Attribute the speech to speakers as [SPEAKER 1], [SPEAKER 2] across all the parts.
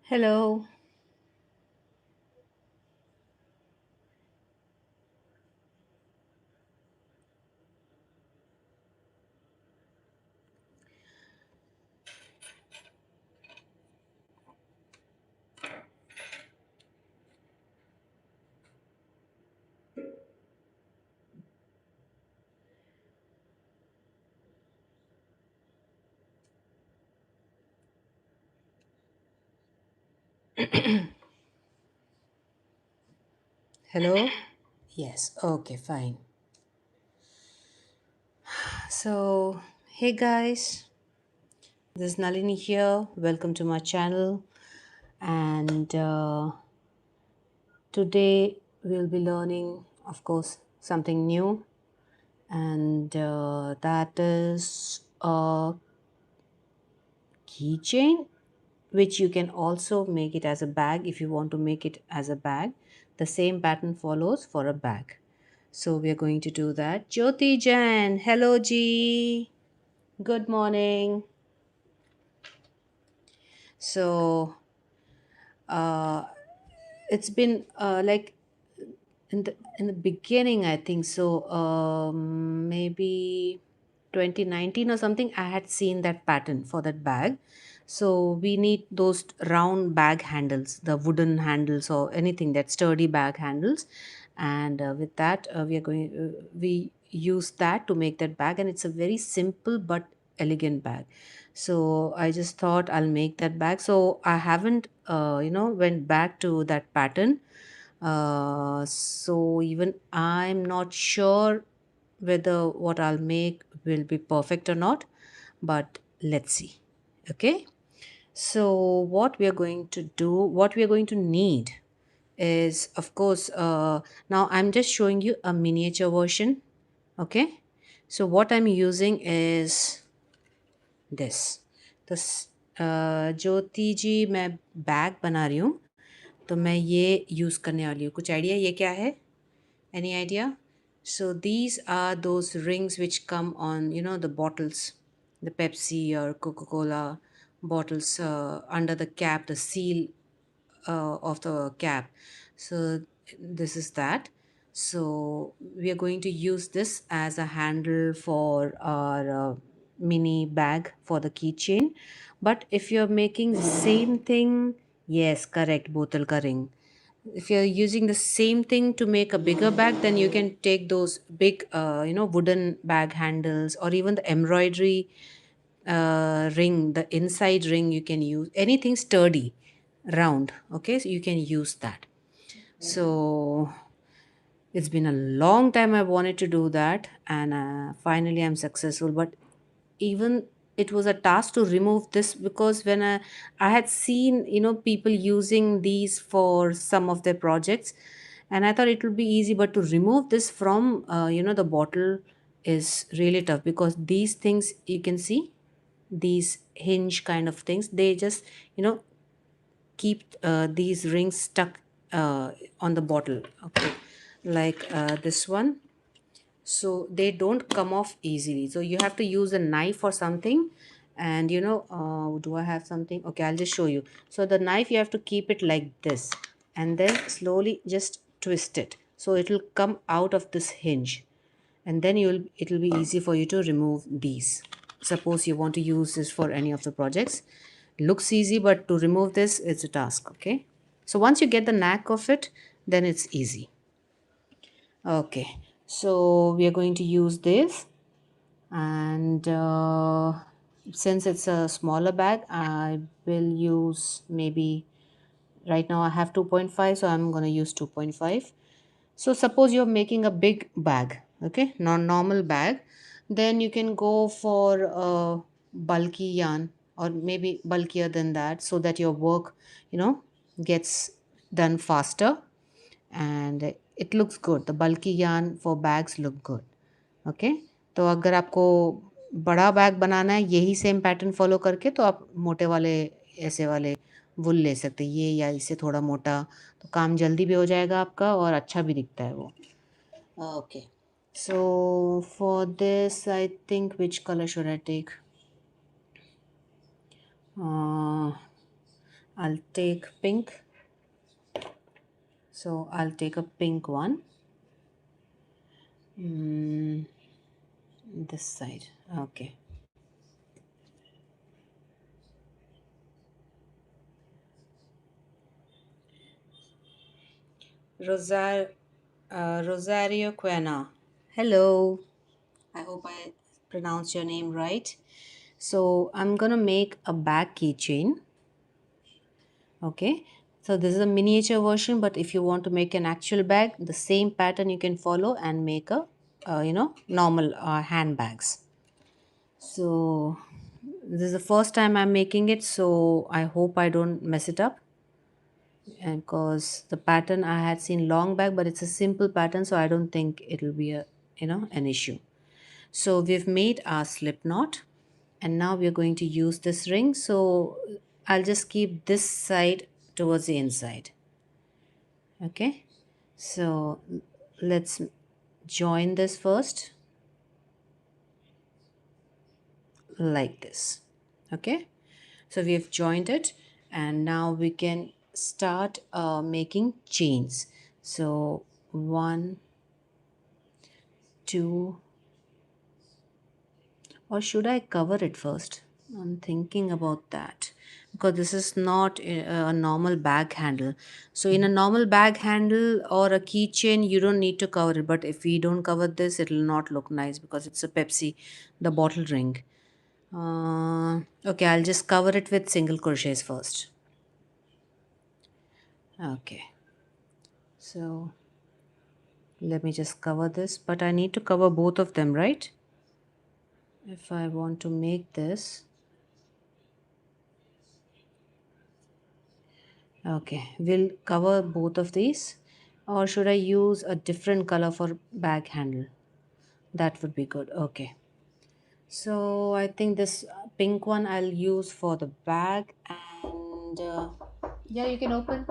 [SPEAKER 1] Hello. Hello. Yes. Okay, fine. So, hey guys, this is Nalini here. Welcome to my channel. And today we'll be learning, of course, something new. And that is a keychain, which you can also make it as a bag if you want to make it as a bag. The same pattern follows for a bag. So, we are going to do that. Jyoti Jan. Hello, G. Good morning. So uh, it's been like in the beginning, I think so. Maybe 2019 or something. I had seen that pattern for that bag. So we need those round bag handles, the wooden handles or anything that sturdy bag handles, and with that we use that to make that bag, and it's a very simple but elegant bag. So I just thought I'll make that bag. So I haven't went back to that pattern. So even I'm not sure whether what I'll make will be perfect or not, but let's see. Okay. So what we are going to need is, of course, now I'm just showing you a miniature version. Okay. So what I'm using is this तो ज्योति जी मैं bag बना रही हूँ, तो मैं ये use करने वाली हूँ। कुछ आइडिया ये क्या है? Any idea? So these are those rings which come on, the bottles, the Pepsi or Coca-Cola bottles, under the cap, the seal of the cap. So this is that. So we are going to use this as a handle for our mini bag for the keychain. But if you're making the same thing, yes, correct, bottle ka ring. If you're using the same thing to make a bigger bag, then you can take those big wooden bag handles, or even the embroidery ring, the inside ring. You can use anything sturdy, round. Okay, so you can use that. So it's been a long time I wanted to do that, and finally I'm successful. But even it was a task to remove this, because when I had seen people using these for some of their projects, and I thought it would be easy, but to remove this from the bottle is really tough, because these things you can see, these hinge kind of things, they just keep these rings stuck on the bottle. Okay, like this one, so they don't come off easily, so you have to use a knife or something. And do I have something? Okay, I'll just show you. So the knife, you have to keep it like this, and then slowly just twist it, so it will come out of this hinge, and then it will be easy for you to remove these. Suppose you want to use this for any of the projects, looks easy, but to remove this, it's a task. Okay, so once you get the knack of it, then it's easy. Okay, so we are going to use this, and since it's a smaller bag, I will use maybe, right now I have 2.5, so I'm going to use 2.5. So suppose you're making a big bag, okay, non-normal bag, then you can go for a bulky yarn, or maybe bulkier than that, so that your work, gets done faster, and it looks good. The bulky yarn for bags look good. Okay, तो अगर आपको बड़ा bag बनाना है यही same pattern follow करके, तो आप मोटे वाले, ऐसे वाले वुल ले सकते हैं, ये या इससे थोड़ा मोटा, तो काम जल्दी भी हो जाएगा आपका और अच्छा भी दिखता है वो. Okay, so for this I think which colour should I take? I'll take pink. So I'll take a pink one. This side. Okay. Rosario Quena. Hello. I hope I pronounced your name right. So I'm gonna make a bag keychain. Okay. So this is a miniature version, but if you want to make an actual bag, the same pattern you can follow and make a, normal handbags. So this is the first time I'm making it, so I hope I don't mess it up. And because the pattern I had seen long back, but it's a simple pattern, so I don't think it'll be an issue. So we've made our slip knot, and now we're going to use this ring. So I'll just keep this side towards the inside. Okay, so let's join this first like this. Okay, so we have joined it, and now we can start making chains. So one, two, or should I cover it first? I'm thinking about that because this is not a normal bag handle. So in a normal bag handle or a keychain, you don't need to cover it. But if we don't cover this, it will not look nice because it's a Pepsi, the bottle ring. Okay, I'll just cover it with single crochets first. Okay, so let me just cover this, but I need to cover both of them, right? If I want to make this. Okay, we'll cover both of these. Or should I use a different color for bag handle? That would be good. Okay. So I think this pink one I'll use for the bag, and yeah, you can open.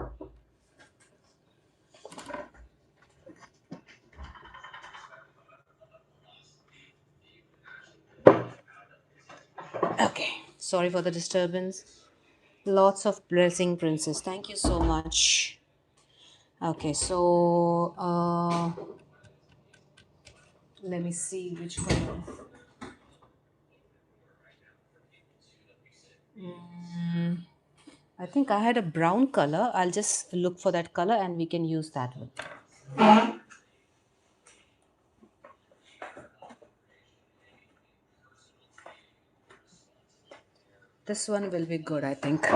[SPEAKER 1] Okay. Sorry for the disturbance. Lots of blessing, princess. Thank you so much. Okay, so let me see which color. I think I had a brown color. I'll just look for that color and we can use that one. This one will be good, I think.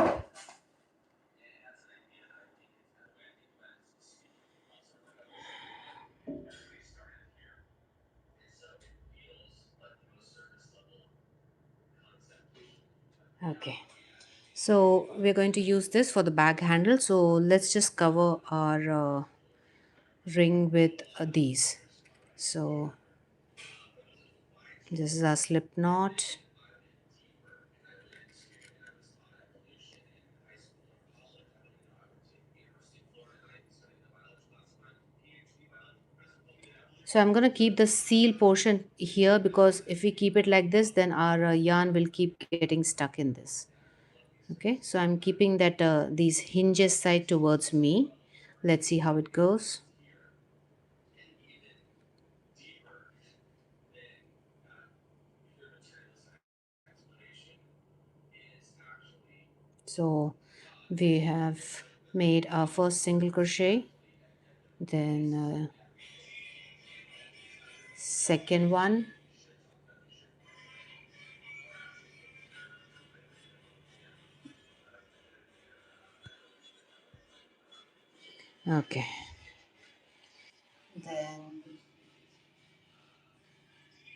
[SPEAKER 1] Okay. So we're going to use this for the bag handle. So let's just cover our ring with these. So this is our slip knot. So I'm going to keep the seal portion here because if we keep it like this, then our yarn will keep getting stuck in this. Okay, so I'm keeping that these hinges side towards me. Let's see how it goes. So we have made our first single crochet, then second one, okay, then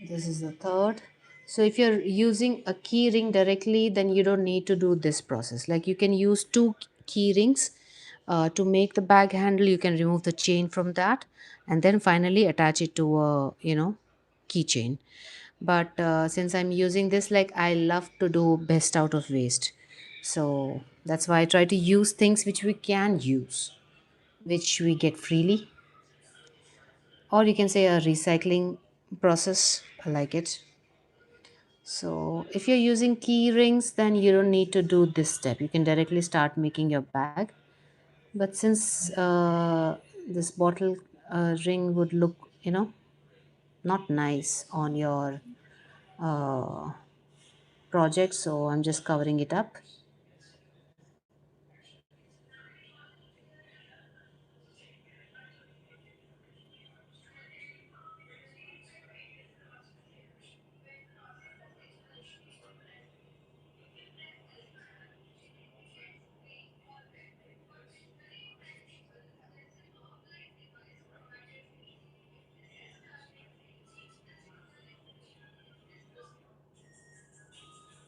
[SPEAKER 1] this is the third. So if you're using a key ring directly, then you don't need to do this process. Like you can use two key rings to make the bag handle. You can remove the chain from that and then finally attach it to a keychain. But since I'm using this, like I love to do best out of waste, so that's why I try to use things which we can use, which we get freely, or you can say a recycling process. I like it. So if you're using key rings, then you don't need to do this step. You can directly start making your bag. But since this bottle ring would look, not nice on your uh, project, so I'm just covering it up.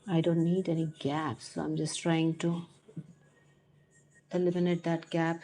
[SPEAKER 1] I don't need any gaps, so I'm just trying to eliminate that gap.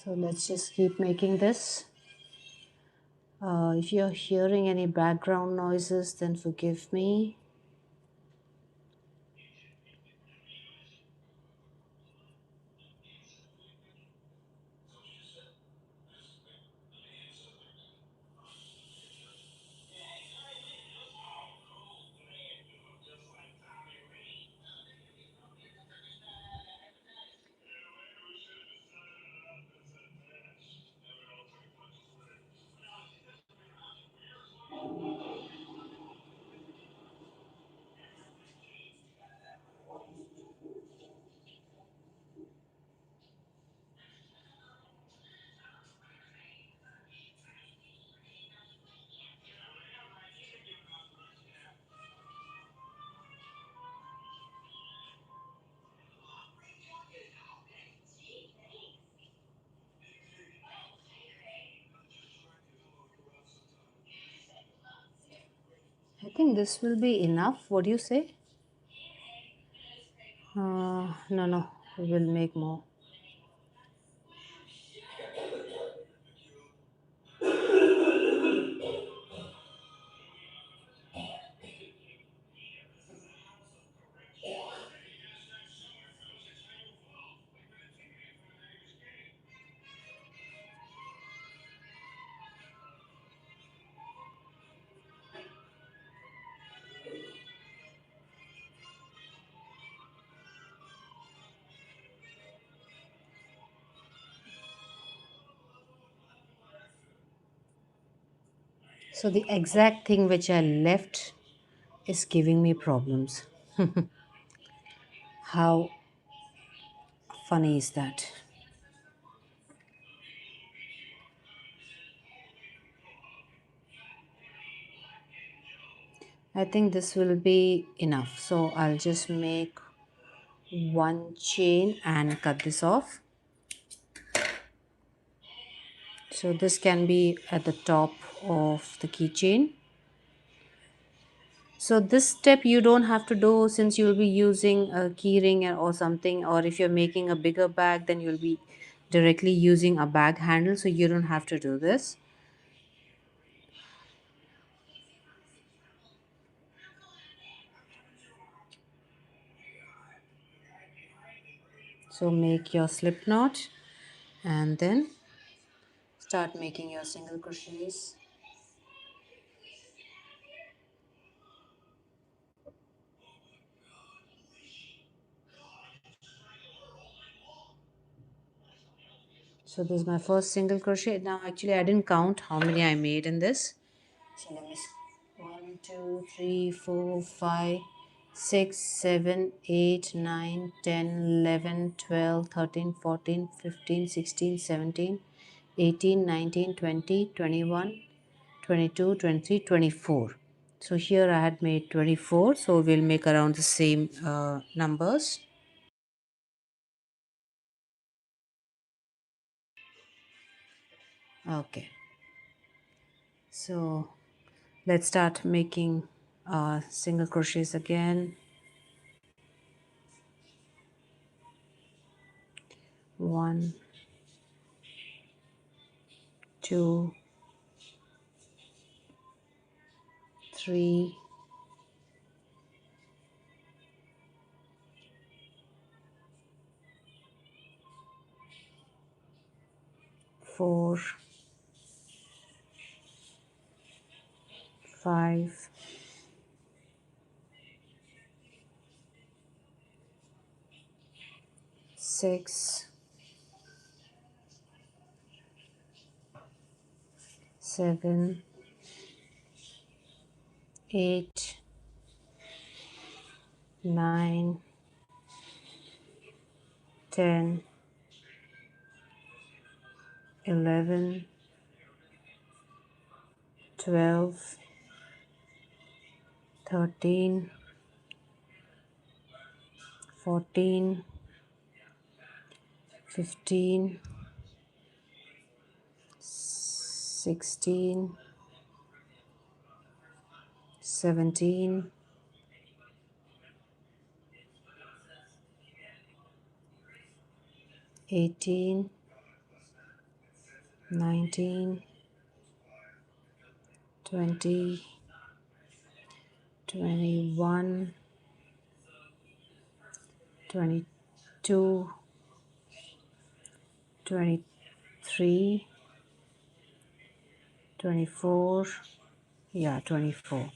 [SPEAKER 1] So let's just keep making this. If you're hearing any background noises, then forgive me. I think this will be enough. What do you say? No, no, we will make more. So the exact thing which I left is giving me problems. How funny is that? I think this will be enough. So I'll just make one chain and cut this off. So this can be at the top of the keychain. So this step you don't have to do since you'll be using a key ring or something, or if you're making a bigger bag, then you'll be directly using a bag handle, so you don't have to do this. So make your slip knot and then start making your single crochets. So this is my first single crochet. Now actually I didn't count how many I made in this. So let me 1, 2, 3, 4, 5, 6, 7, 8, 9, 10, 11, 12, 13, 14, 15, 16, 17, 18, 19, 20, 21, 22, 23, 24. So here I had made 24. So we'll make around the same numbers. Okay. So let's start making single crochets again. 1, 2, 3, 4, 5, 6, 7, 8, 9, 10, 11, 12, 13, 14, 15, 16, 17, 18, 19, 20, 21, 22, 23, 24. Yeah, 24.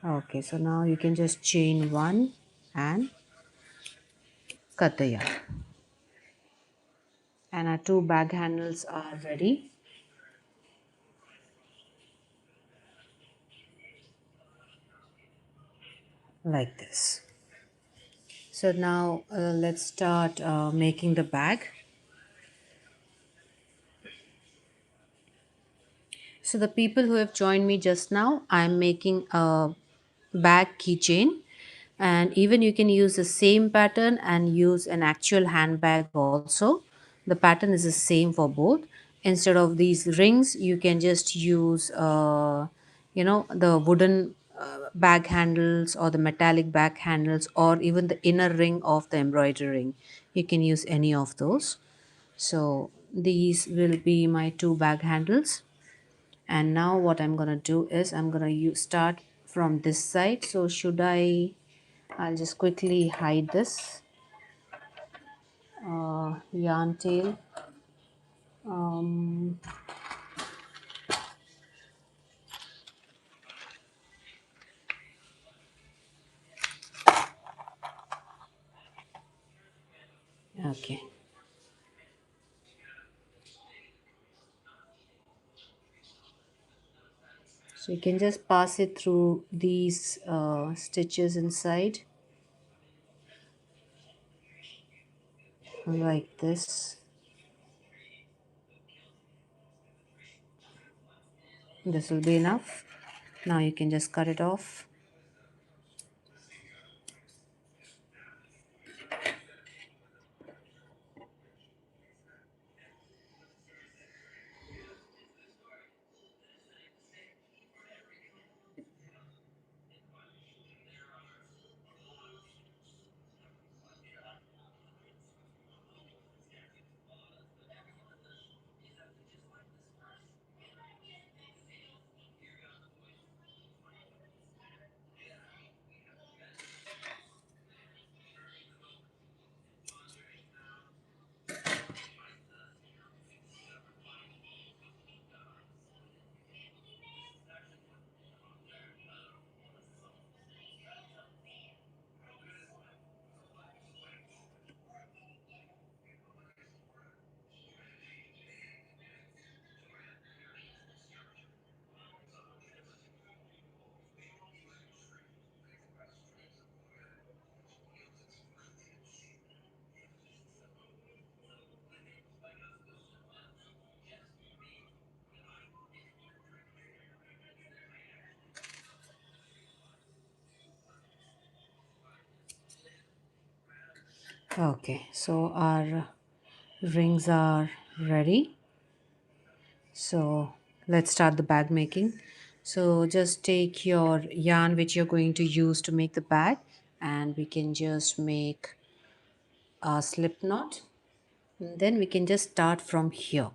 [SPEAKER 1] Okay, so now you can just chain one and cut the yarn. And our two bag handles are ready. Like this. So now let's start making the bag. So the people who have joined me just now, I'm making a bag keychain, and even you can use the same pattern and use an actual handbag also. The pattern is the same for both. Instead of these rings, you can just use the wooden bag handles or the metallic bag handles or even the inner ring of the embroidery ring. You can use any of those. So these will be my two bag handles. And now what I'm gonna do is I'm gonna start from this side. So I'll just quickly hide this yarn tail. um, okay, so you can just pass it through these stitches inside like this. This will be enough. Now you can just cut it off. Okay, so our rings are ready. So let's start the bag making. So just take your yarn which you're going to use to make the bag, and we can just make a slip knot. And then we can just start from here.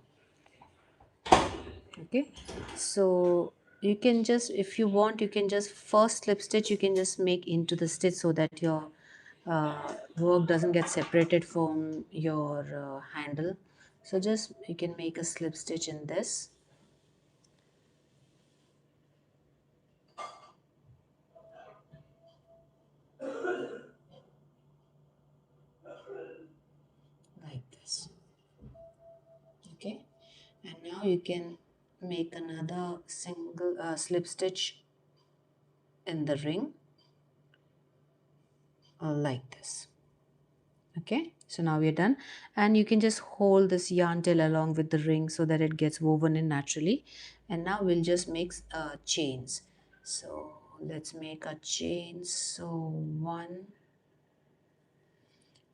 [SPEAKER 1] Okay, so you can just, if you want, you can just first slip stitch, you can just make into the stitch so that your work doesn't get separated from your handle. So just you can make a slip stitch in this like this. Okay, and now you can make another single slip stitch in the ring like this. Okay, so now we are done, and you can just hold this yarn tail along with the ring so that it gets woven in naturally. And now we'll just make chains. So let's make a chain. So 1,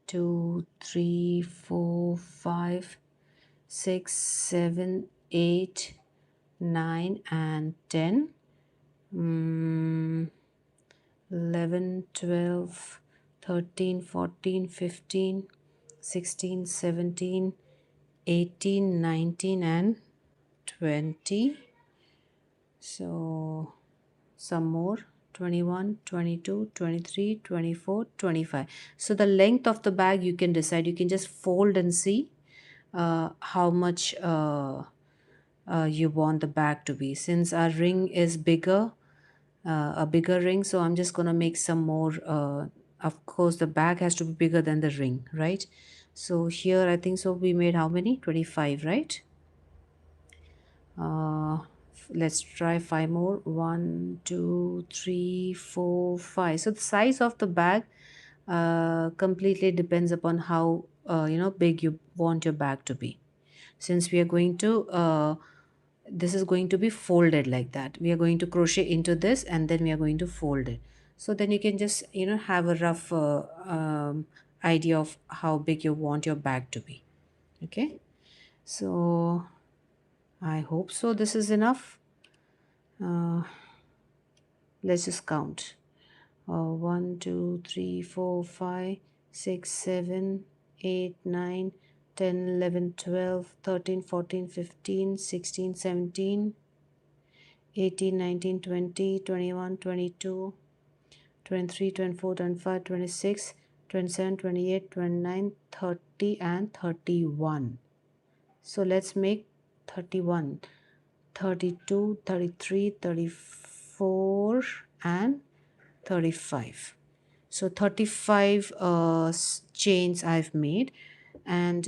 [SPEAKER 1] 2, 3, 4, 5, 6, 7, 8, 9 and 10. 11, 12, 13, 14, 15, 16, 17, 18, 19 and 20. So some more, 21, 22, 23, 24, 25. So the length of the bag you can decide. You can just fold and see how much you want the bag to be. Since our ring is bigger, a bigger ring, so I'm just gonna make some more. Of course the bag has to be bigger than the ring, right? So here I think so we made how many, 25, right? uh, let's try five more. 1, 2, 3, 4, 5. So the size of the bag completely depends upon how big you want your bag to be. Since we are going to this is going to be folded like that, we are going to crochet into this and then we are going to fold it. So then you can just have a rough idea of how big you want your bag to be. Okay, so I hope so this is enough. uh, let's just count. 1, 2, 3, 4, 5, 6, 7, 8, 9, 10, 11, 12, 13, 14, 15, 16, 17, 18, 19, 20, 21, 22, 23, 24, 25, 26, 27, 28, 29, 30 and 31. So let's make 31, 32, 33, 34 and 35. So 35 chains I've made, and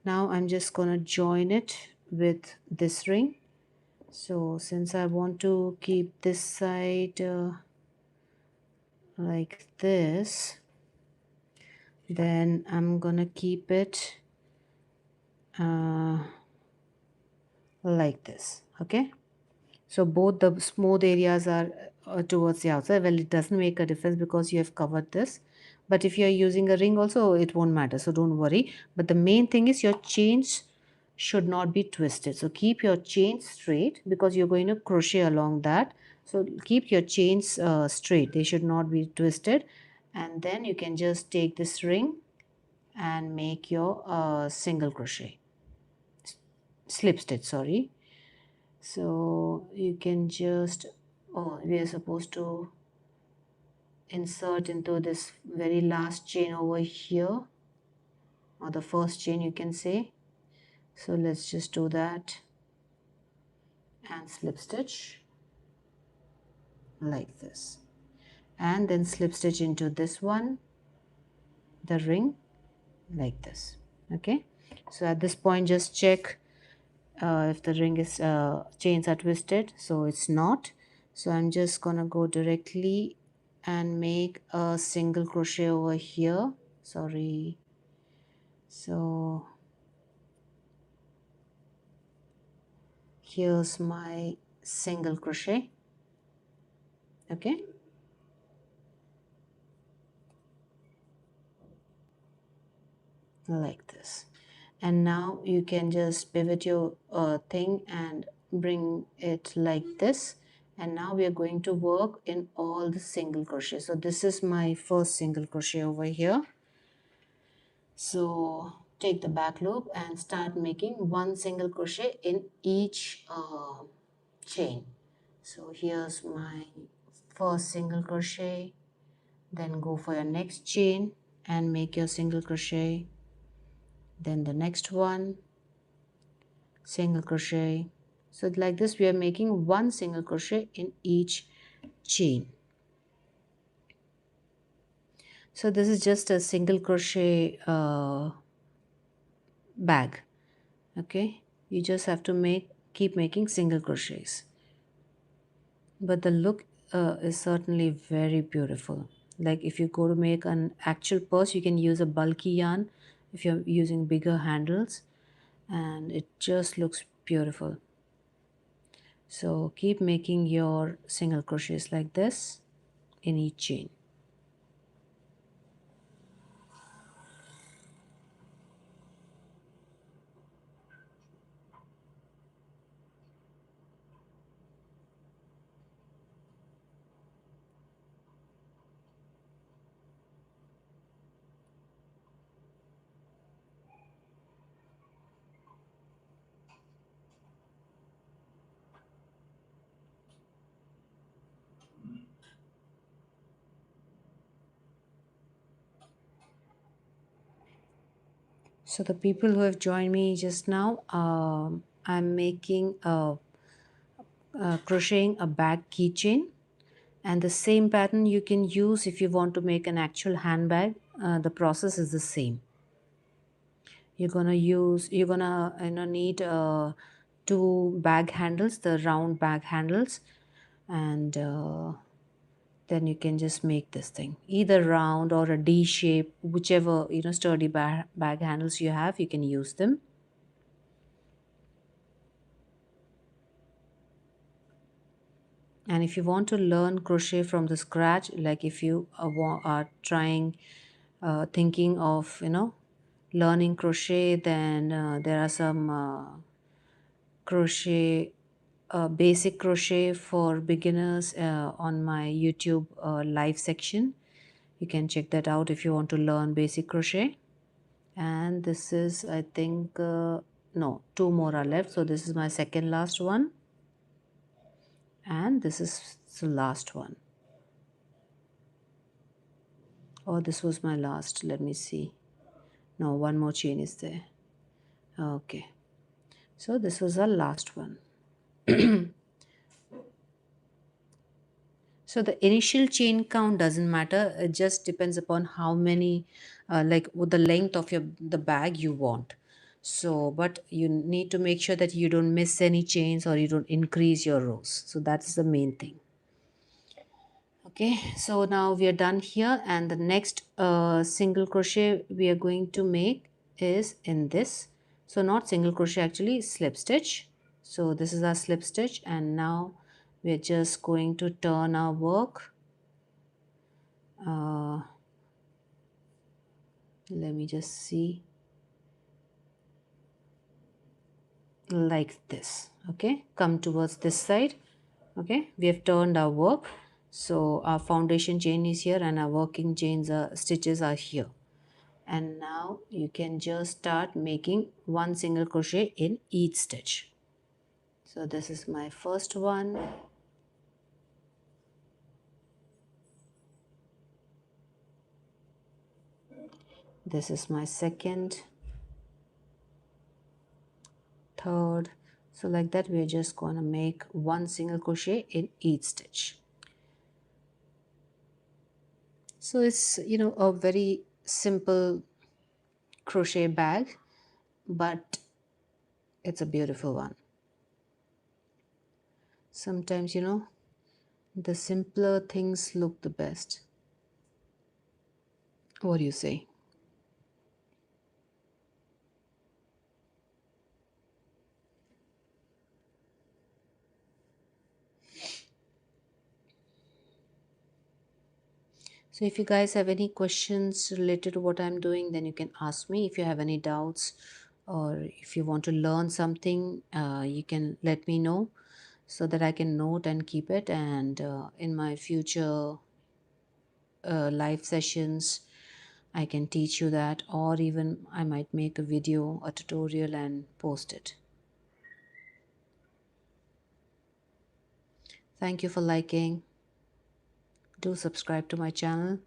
[SPEAKER 1] now I'm just gonna join it with this ring. So since I want to keep this side like this, then I'm gonna keep it uh, like this. Okay, so both the smooth areas are towards the outside. Well, it doesn't make a difference because you have covered this, but if you are using a ring also it won't matter, so don't worry. But the main thing is your chains should not be twisted, so keep your chains straight because you're going to crochet along that. So keep your chains straight, they should not be twisted. And then you can just take this ring and make your single crochet, slip stitch, sorry. So you can just, oh, we are supposed to insert into this very last chain over here, or the first chain you can say. So let's just do that and slip stitch like this, and then slip stitch into this one, the ring, like this. Okay, so at this point just check if the ring is chains are twisted. So it's not, so I'm just gonna go directly and make a single crochet over here, sorry. So here's my single crochet. Okay, like this. And now you can just pivot your thing and bring it like this. And now we are going to work in all the single crochet. So this is my first single crochet over here. So take the back loop and start making one single crochet in each chain. So here's my first single crochet, then go for your next chain and make your single crochet, then the next one, single crochet. So like this we are making one single crochet in each chain. So this is just a single crochet bag. Okay, you just have to keep making single crochets, but the look is certainly very beautiful. Like if you go to make an actual purse, you can use a bulky yarn if you're using bigger handles, and it just looks beautiful. So keep making your single crochets like this in each chain. So the people who have joined me just now, I'm making crocheting a bag keychain, and the same pattern you can use if you want to make an actual handbag. The process is the same. You're gonna need two bag handles, the round bag handles, and then you can just make this thing either round or a D shape, whichever sturdy bag handles you have, you can use them. And if you want to learn crochet from the scratch, like if you are trying thinking of learning crochet, then there are some crochet basic crochet for beginners on my YouTube live section. You can check that out if you want to learn basic crochet. And this is, I think, no, two more are left, so this is my second last one, and this is the last one. Oh, this was my last. Let me see. No, one more chain is there. Okay, so this was our last one. So the initial chain count doesn't matter. It just depends upon how many, like with the length of the bag you want. So, but you need to make sure that you don't miss any chains or you don't increase your rows. So that's the main thing. Okay, so now we are done here, and the next single crochet we are going to make is in this. So not single crochet, actually slip stitch. So this is our slip stitch, and now we are just going to turn our work. Let me just see, like this. Okay, come towards this side. Okay, we have turned our work. So our foundation chain is here and our working chains stitches are here. And now you can just start making one single crochet in each stitch. So this is my first one. This is my second, third. So like that we're just gonna make one single crochet in each stitch. So it's a very simple crochet bag, but it's a beautiful one. Sometimes the simpler things look the best. What do you say? So if you guys have any questions related to what I'm doing, then you can ask me. If you have any doubts or if you want to learn something, you can let me know so that I can note and keep it. And in my future live sessions, I can teach you that, or even I might make a video, a tutorial, and post it. Thank you for liking. Do subscribe to my channel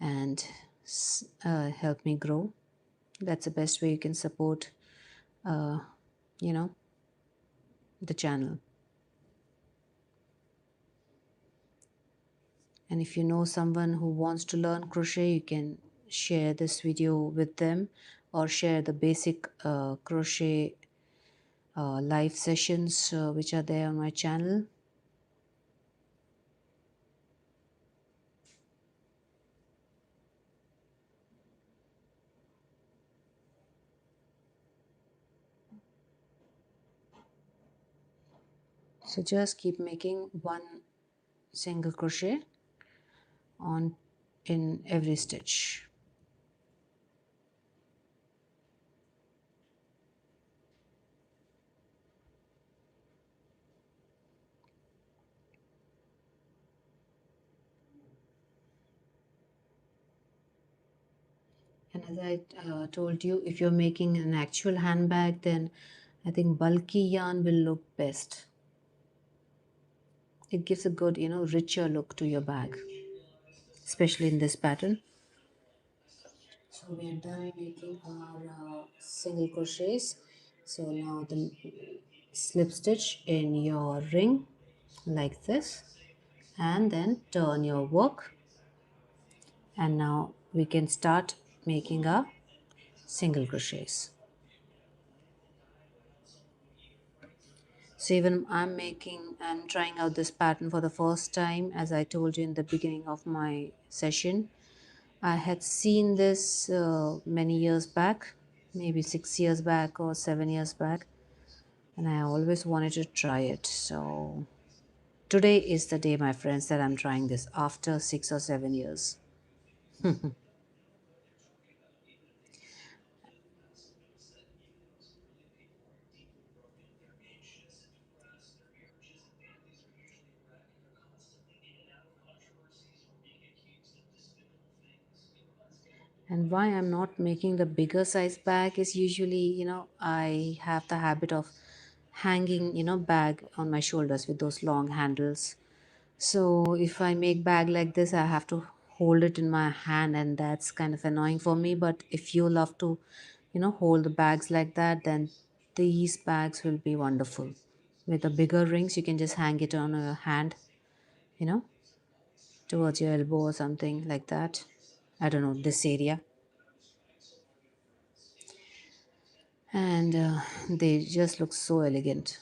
[SPEAKER 1] and help me grow. That's the best way you can support, uh, you know, the channel. And if you know someone who wants to learn crochet, you can share this video with them or share the basic crochet live sessions which are there on my channel. So just keep making one single crochet on in every stitch. And as I told you, if you're making an actual handbag, then I think bulky yarn will look best. It gives a good, richer look to your bag, especially in this pattern. So we are done making our single crochets. So now the slip stitch in your ring like this, and then turn your work, and now we can start making our single crochets. So even I'm trying out this pattern for the first time. As I told you in the beginning of my session, I had seen this many years back, maybe 6 years back or 7 years back, and I always wanted to try it. So today is the day, my friends, that I'm trying this after 6 or 7 years. And why I'm not making the bigger size bag is usually, I have the habit of hanging, bag on my shoulders with those long handles. So if I make bag like this, I have to hold it in my hand, and that's kind of annoying for me. But if you love to, hold the bags like that, then these bags will be wonderful. With the bigger rings, you can just hang it on a hand, you know, towards your elbow or something like that. I don't know, this area. And they just look so elegant.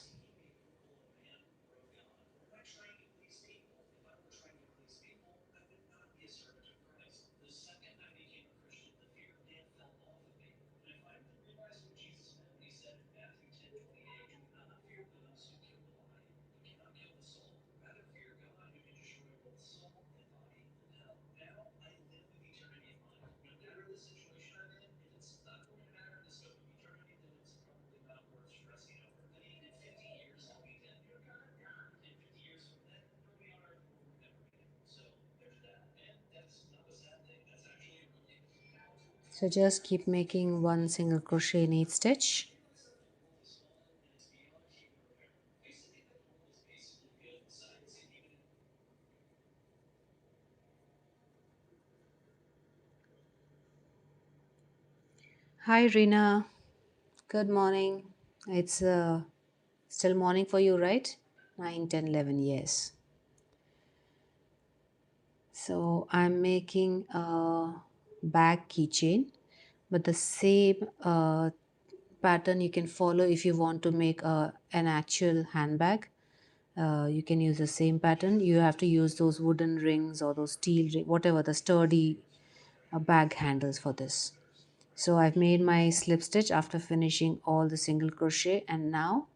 [SPEAKER 1] So just keep making one single crochet in each stitch. Hi Rina, good morning. It's still morning for you, right? 9, 10, 11. Yes. So I'm making a bag keychain, but the same pattern you can follow if you want to make an actual handbag. You can use the same pattern. You have to use those wooden rings or those steel whatever the sturdy bag handles for this. So I've made my slip stitch after finishing all the single crochet, and now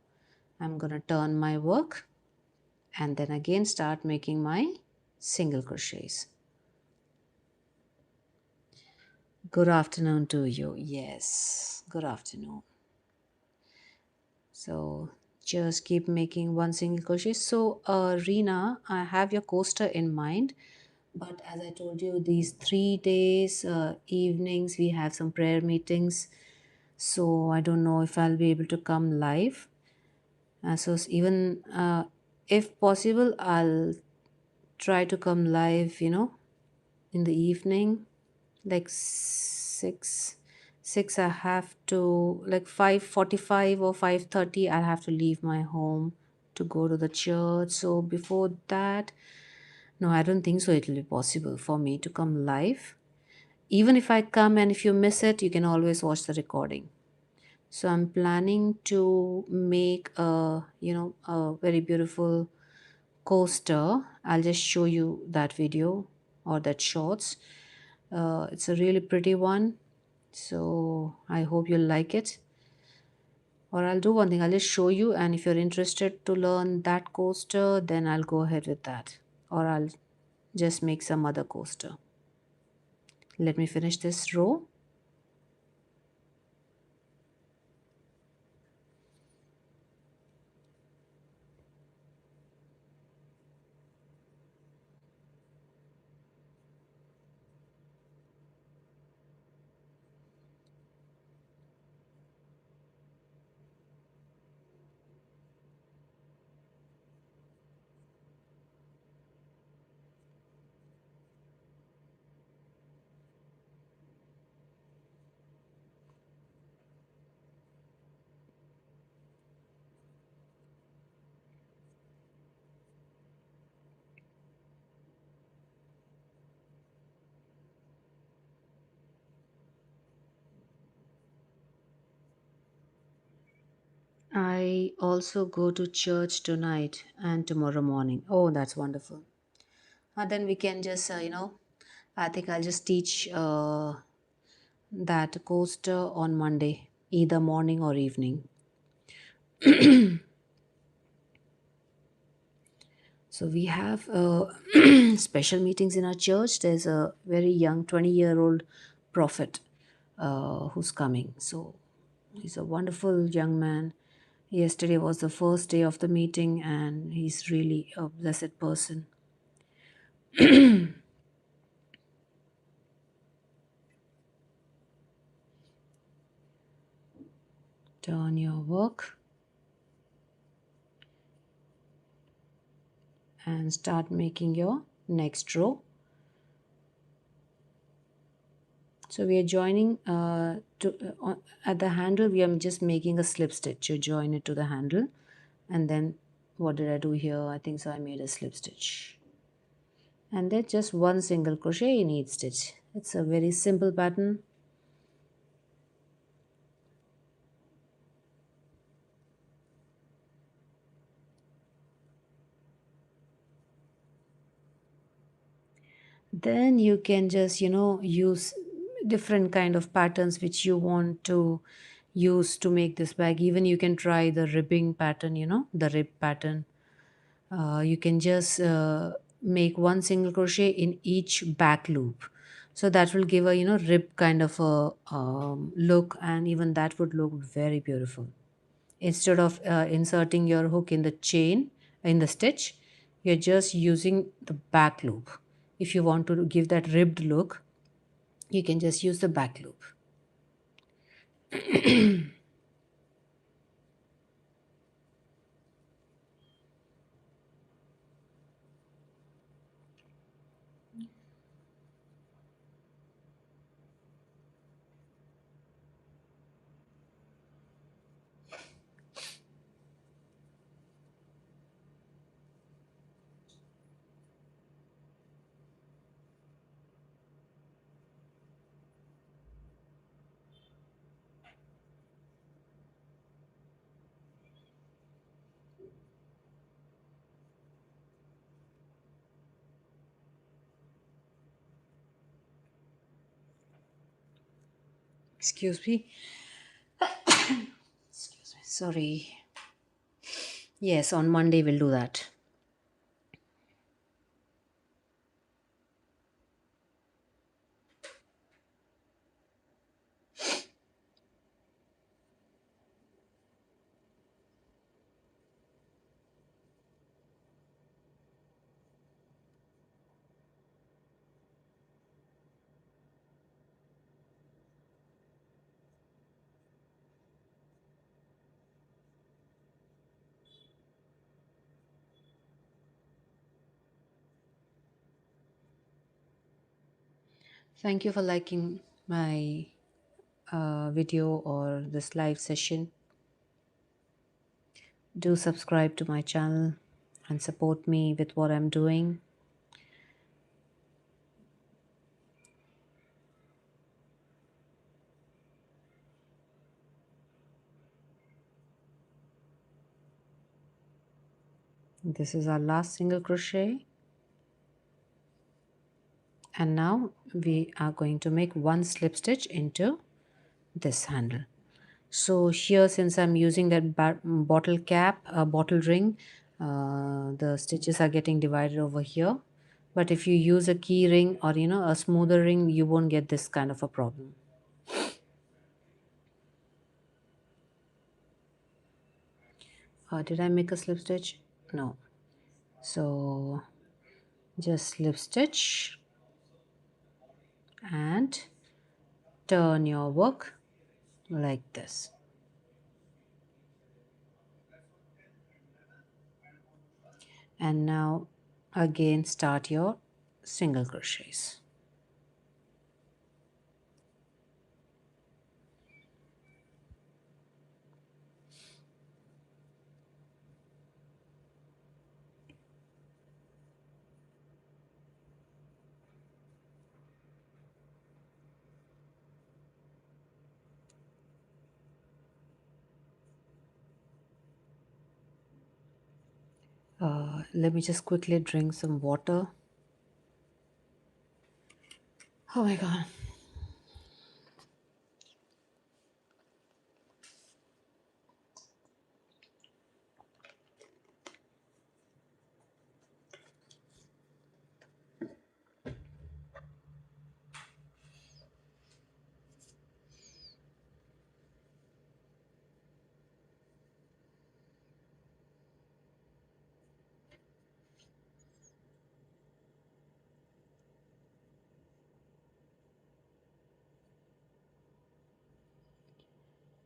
[SPEAKER 1] I'm gonna turn my work and then again start making my single crochets. Good afternoon to you. Yes, good afternoon. So just keep making one single crochet. So, Reena, I have your coaster in mind, but as I told you, these 3 days, evenings, we have some prayer meetings. So I don't know if I'll be able to come live. Even if possible, I'll try to come live, in the evening, like six. I have to, like 5:45 or 5:30, I'll have to leave my home to go to the church. So before that, no, I don't think so it'll be possible for me to come live. Even if I come and if you miss it, you can always watch the recording. So I'm planning to make a very beautiful coaster. I'll just show you that video or that shorts. It's a really pretty one. So I hope you'll like it. Or I'll do one thing, I'll just show you, and if you're interested to learn that coaster, then I'll go ahead with that. Or I'll just make some other coaster. Let me finish this row. I also go to church tonight and tomorrow morning. Oh, that's wonderful. Then we can just, I think I'll just teach that coaster on Monday, either morning or evening. So we have special meetings in our church. There's a very young 20-year-old prophet who's coming. So he's a wonderful young man. Yesterday was the first day of the meeting, and he's really a blessed person. Turn your work and start making your next row. So we are joining at the handle. We are just making a slip stitch. You join it to the handle, and then what did I do here? I think so. I made a slip stitch, and then just one single crochet in each stitch. It's a very simple pattern. Then you can just use different kind of patterns which you want to use to make this bag. Even you can try the ribbing pattern, the rib pattern. You can just make one single crochet in each back loop, so that will give a rib kind of a look, and even that would look very beautiful. Instead of inserting your hook in the chain, in the stitch, you're just using the back loop. If you want to give that ribbed look, you can just use the back loop. Excuse me. Excuse me, sorry. Yes, on Monday we'll do that. Thank you for liking my video or this live session. Do subscribe to my channel and support me with what I'm doing. This is our last single crochet, and now we are going to make one slip stitch into this handle. So here, since I'm using that bottle cap, bottle ring, the stitches are getting divided over here. But if you use a key ring or a smoother ring, you won't get this kind of a problem. Did I make a slip stitch? No. So just slip stitch and turn your work like this. And now again start your single crochets. Let me just quickly drink some water. Oh my god.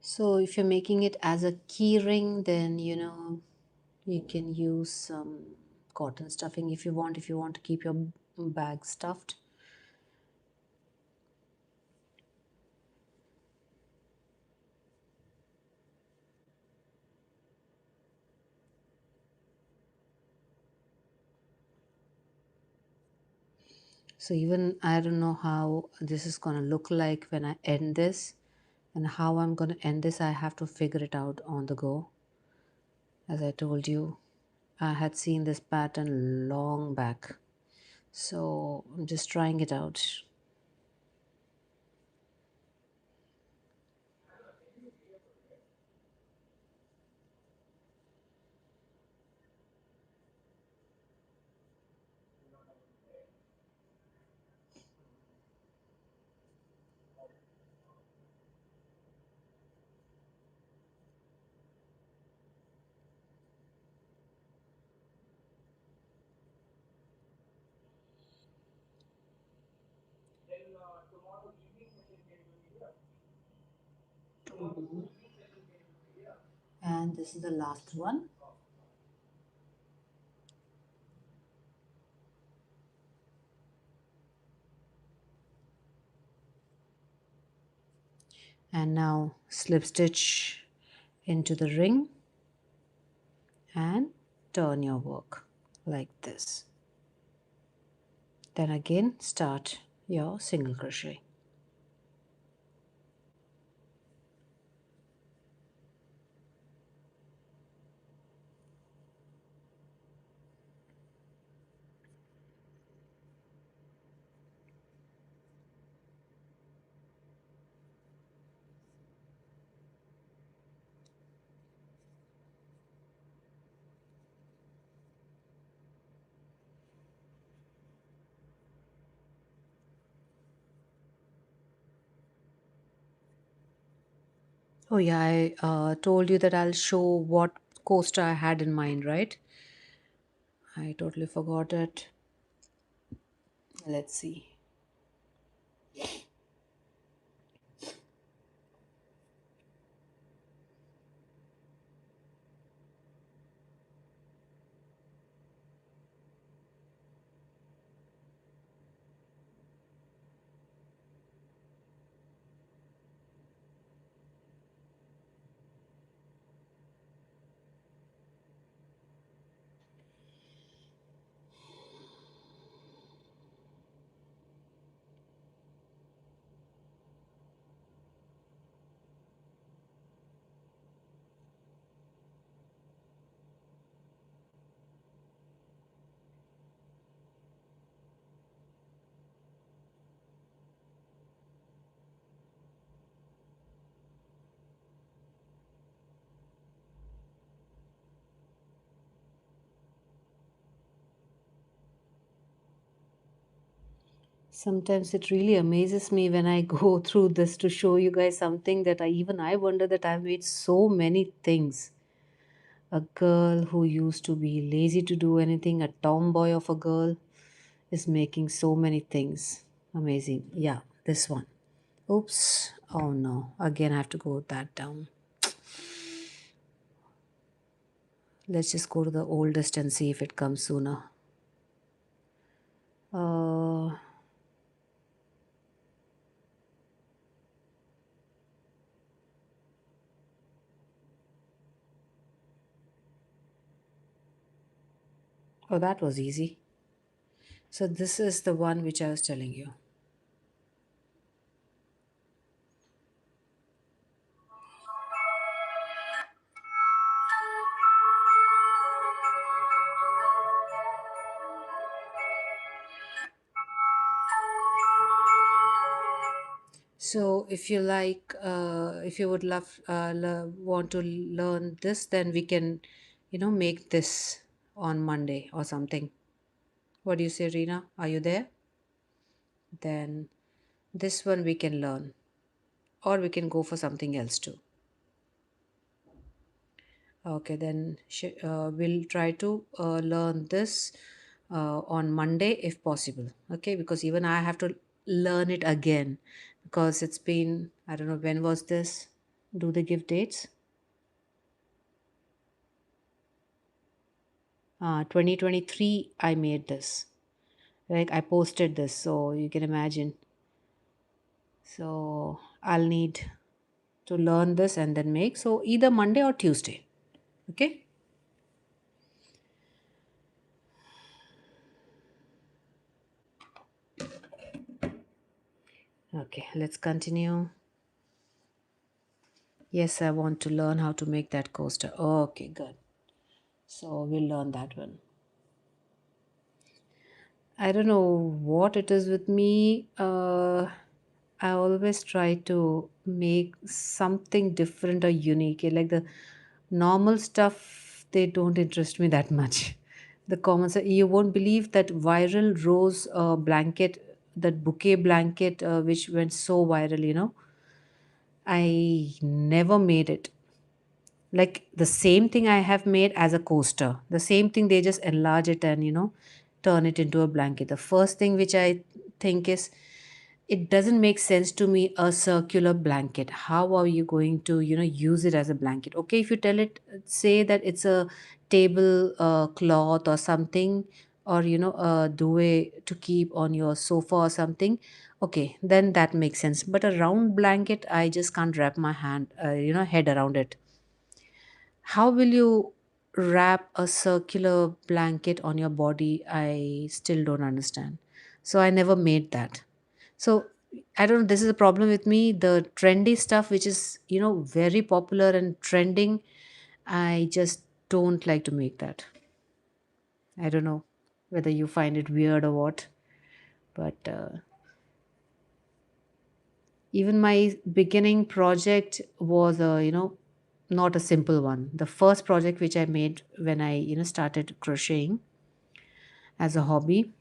[SPEAKER 1] So if you're making it as a key ring, then you can use some cotton stuffing if you want, to keep your bag stuffed. So even I don't know how this is gonna look like when I end this, and how I'm gonna end this, I have to figure it out on the go. As I told you, I had seen this pattern long back, so I'm just trying it out. And this is the last one. And now slip stitch into the ring and turn your work like this. Then again start your single crochet. Oh yeah, I told you that I'll show what coaster I had in mind, right? I totally forgot it. Let's see. Sometimes it really amazes me when I go through this to show you guys something that I wonder that I've made so many things. A girl who used to be lazy to do anything, a tomboy of a girl, is making so many things. Amazing. Yeah, this one. Oops. Oh no. Again, I have to go that down. Let's just go to the oldest and see if it comes sooner. Uh, oh, that was easy. So this is the one which I was telling you. So if you like, if you would want to learn this, then we can, make this on Monday or something. What do you say, Rina? Are you there? Then this one we can learn, or we can go for something else too. Okay, then we'll try to learn this on Monday if possible. Okay, because even I have to learn it again because it's been, I don't know, when was this? Do they give dates? 2023, I made this. Like I posted this, so you can imagine. So I'll need to learn this and then make. So either Monday or Tuesday. Okay. Okay, let's continue. Yes, I want to learn how to make that coaster. Okay, good. So we'll learn that one. I don't know what it is with me. I always try to make something different or unique. Like the normal stuff, they don't interest me that much. The common stuff, you won't believe that viral rose blanket, that bouquet blanket, which went so viral. I never made it. Like the same thing I have made as a coaster. The same thing, they just enlarge it and turn it into a blanket. The first thing which I think is, it doesn't make sense to me, a circular blanket. How are you going to use it as a blanket? Okay, if you tell it, say that it's a table cloth or something, or a duvet to keep on your sofa or something, okay, then that makes sense. But a round blanket, I just can't wrap my head around it. How will you wrap a circular blanket on your body? I still don't understand. So I never made that. So I don't know, this is a problem with me. The trendy stuff, which is, very popular and trending, I just don't like to make that. I don't know whether you find it weird or what, but even my beginning project was not a simple one. The first project which I made when I started crocheting as a hobby,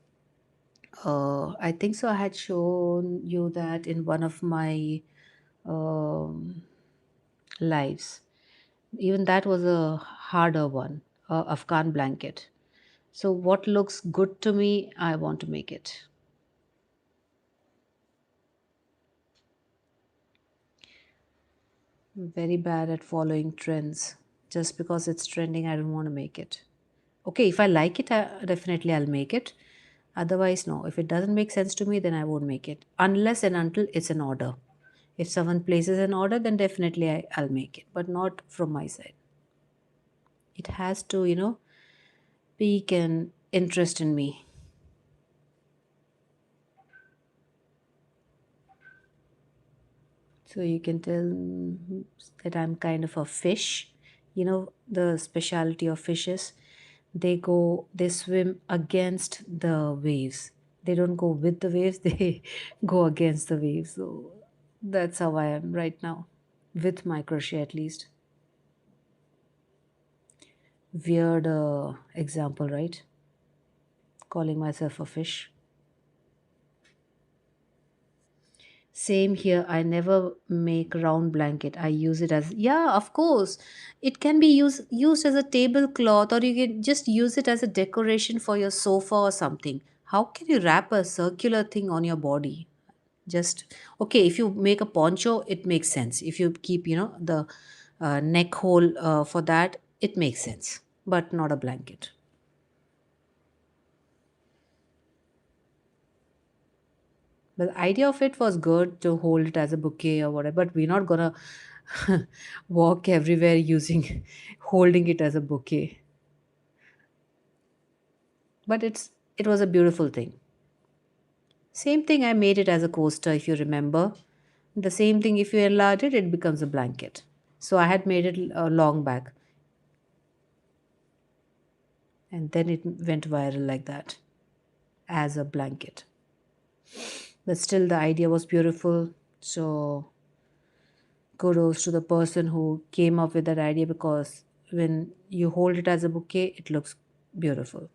[SPEAKER 1] I think so I had shown you that in one of my um, lives. Even that was a harder one, a Afghan blanket. So what looks good to me, I want to make it. Very bad at following trends. Just because it's trending, I don't want to make it. Okay, if I like it, definitely I'll make it. Otherwise, no. If it doesn't make sense to me, then I won't make it. Unless and until it's an order. If someone places an order, then definitely I'll make it, but not from my side. It has to, pique an interest in me. So you can tell that I'm kind of a fish. The speciality of fishes, they swim against the waves. They don't go with the waves, they go against the waves. So that's how I am right now, with my crochet at least. Weird example, right? Calling myself a fish. Same here. I never make round blanket. I use it as, yeah, of course. It can be used as a tablecloth, or you can just use it as a decoration for your sofa or something. How can you wrap a circular thing on your body? Just okay, if you make a poncho, it makes sense. If you keep, the neck hole for that, it makes sense, but not a blanket. But the idea of it was good to hold it as a bouquet or whatever, but we're not gonna walk everywhere using holding it as a bouquet. But it was a beautiful thing. Same thing, I made it as a coaster, if you remember. The same thing, if you enlarge it, it becomes a blanket. So I had made it long back, and then it went viral like that as a blanket. But still, the idea was beautiful. So kudos to the person who came up with that idea, because when you hold it as a bouquet, it looks beautiful.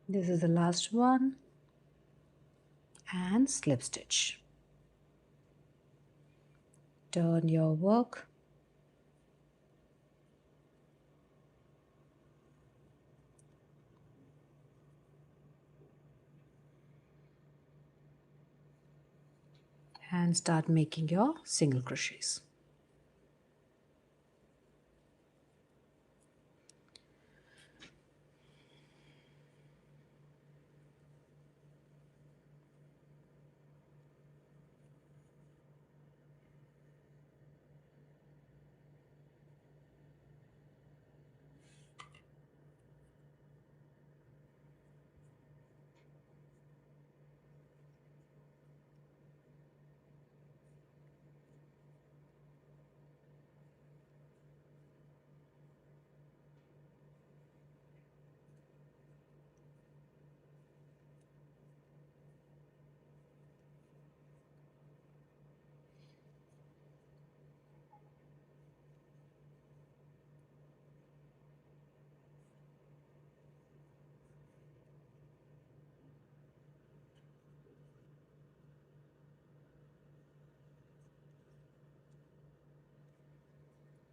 [SPEAKER 1] This is the last one, and slip stitch. Turn your work and start making your single crochets.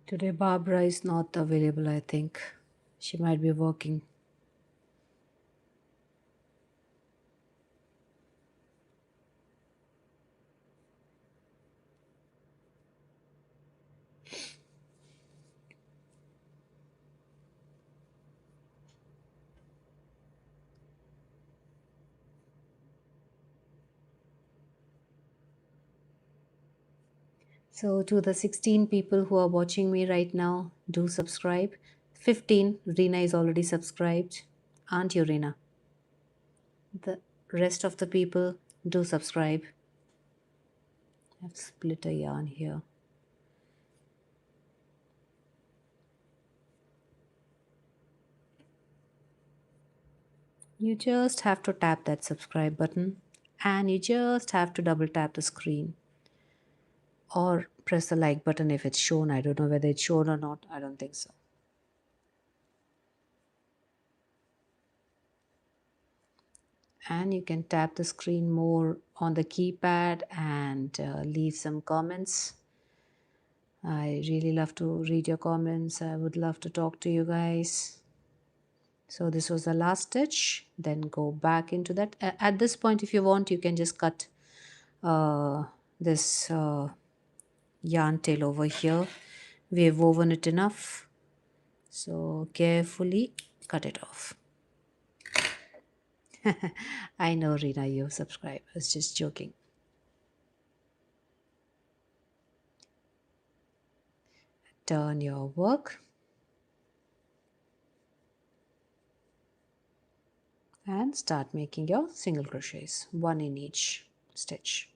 [SPEAKER 1] Today, Barbara is not available, I think. She might be working. So, to the 16 people who are watching me right now, do subscribe. 15, Rina is already subscribed. Aren't you, Rina? The rest of the people, do subscribe. I've split a yarn here. You just have to tap that subscribe button, and you just have to double tap the screen or press the like button if it's shown. I don't know whether it's shown or not. I don't think so. and you can tap the screen more on the keypad and leave some comments. I really love to read your comments. I would love to talk to you guys. So this was the last stitch, then go back into that. At this point, if you want, you can just cut this yarn tail over here. We have woven it enough, so carefully cut it off. I know, Rina, you subscribe. I was just joking. Turn your work and start making your single crochets, one in each stitch.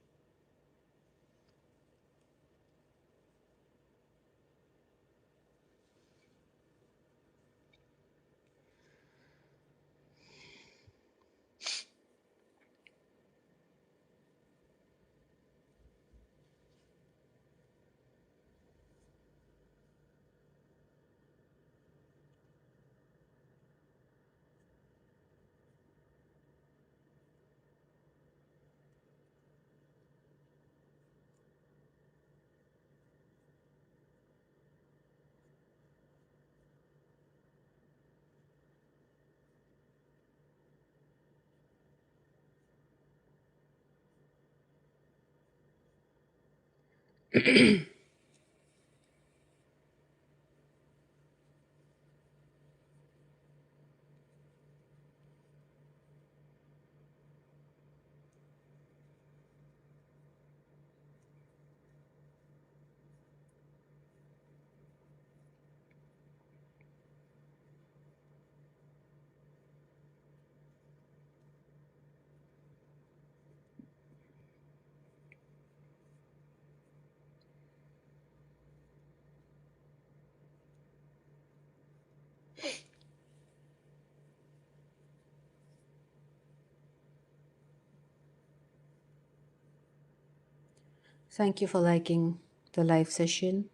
[SPEAKER 1] Thank you for liking the live session.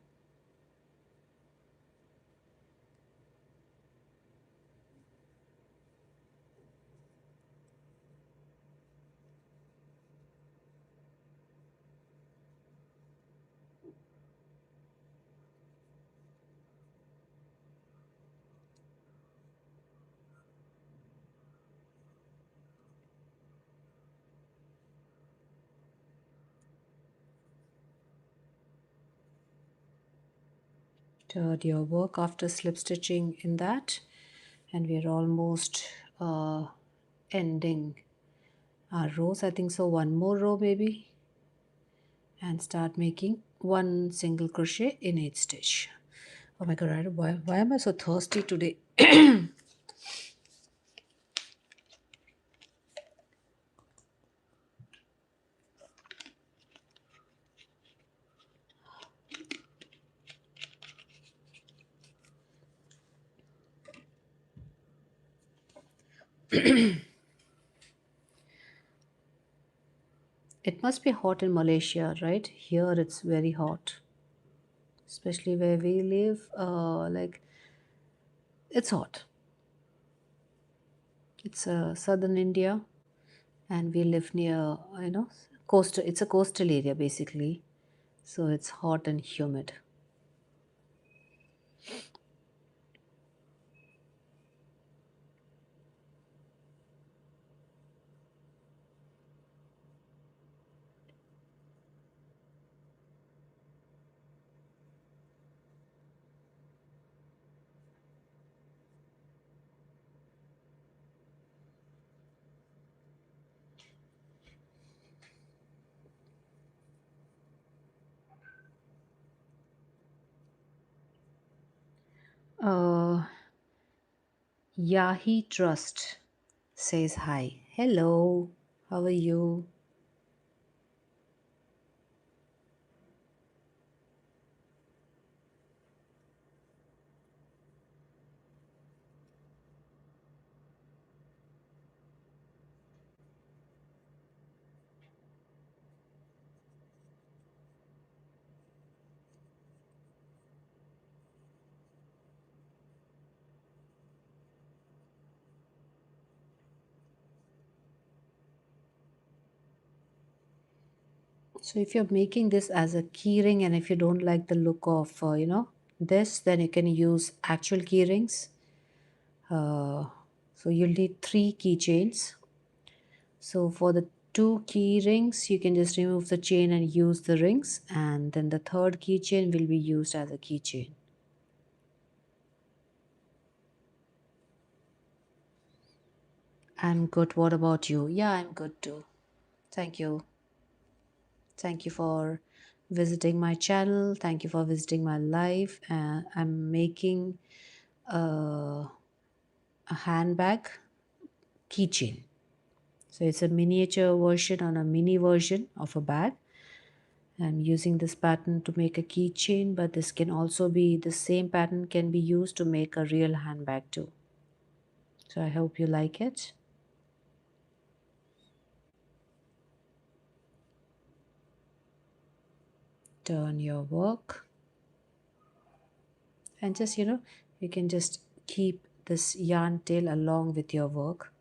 [SPEAKER 1] Turn your work after slip stitching in that, and we're almost ending our rows. I think so, one more row maybe, and start making one single crochet in each stitch. Oh my god, why am I so thirsty today? It must be hot in Malaysia, right? Here it's very hot, especially where we live. Like, it's hot. It's southern India, and we live near, coastal. It's a coastal area basically, so it's hot and humid. Uh, Yahi Trust says hi. Hello, how are you? So if you're making this as a key ring, and if you don't like the look of this, then you can use actual key rings. So you'll need 3 keychains. So for the 2 key rings, you can just remove the chain and use the rings, and then the third keychain will be used as a keychain. I'm good. What about you? Yeah, I'm good too. Thank you. Thank you for visiting my channel. Thank you for visiting my live. I'm making a handbag keychain. So it's a miniature version on a mini version of a bag. I'm using this pattern to make a keychain, but this can also be the same pattern can be used to make a real handbag too. So I hope you like it. Turn your work and just you can just keep this yarn tail along with your work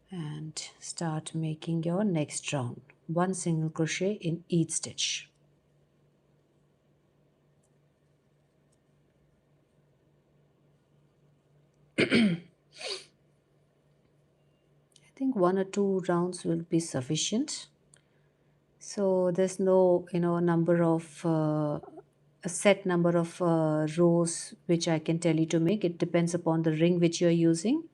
[SPEAKER 1] and start making your next round. One single crochet in each stitch. I think 1 or 2 rounds will be sufficient. So there's no number of a set number of rows which I can tell you to make. It depends upon the ring which you're using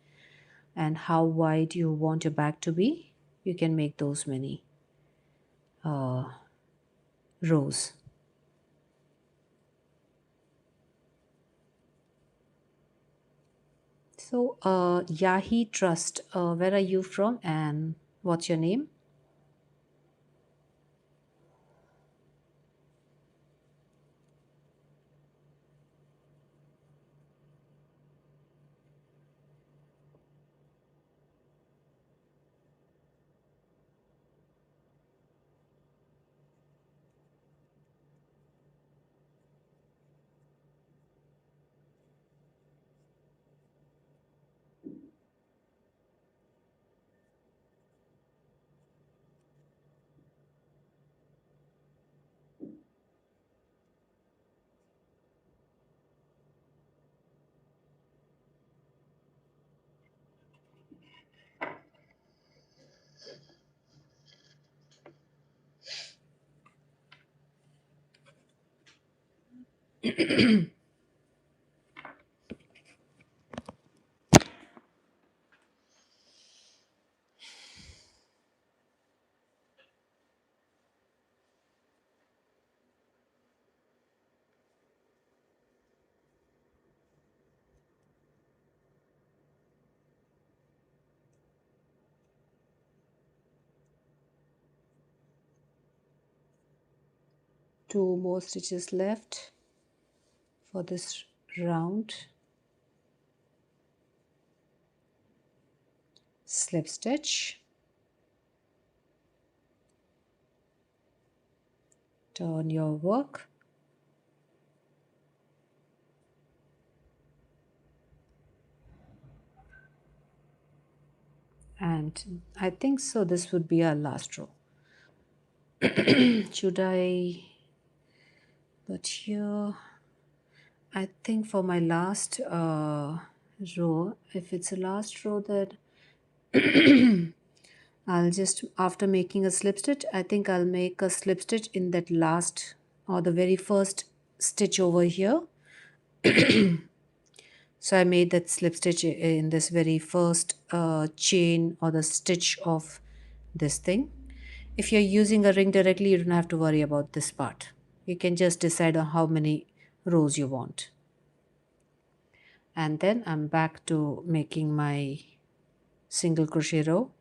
[SPEAKER 1] and how wide you want your bag to be. You can make those many uh, rows. So Yahi Trust, where are you from and what's your name? Two more stitches left for this round. Slip stitch, turn your work, and I think so this would be our last row. Should I? But here I think for my last row, if it's a last row, that I'll just, after making a slip stitch, I think I'll make a slip stitch in that last or the very first stitch over here. So I made that slip stitch in this very first chain or the stitch of this thing. If you're using a ring directly, you don't have to worry about this part. You can just decide on how many rows you want. And then I'm back to making my single crochet row.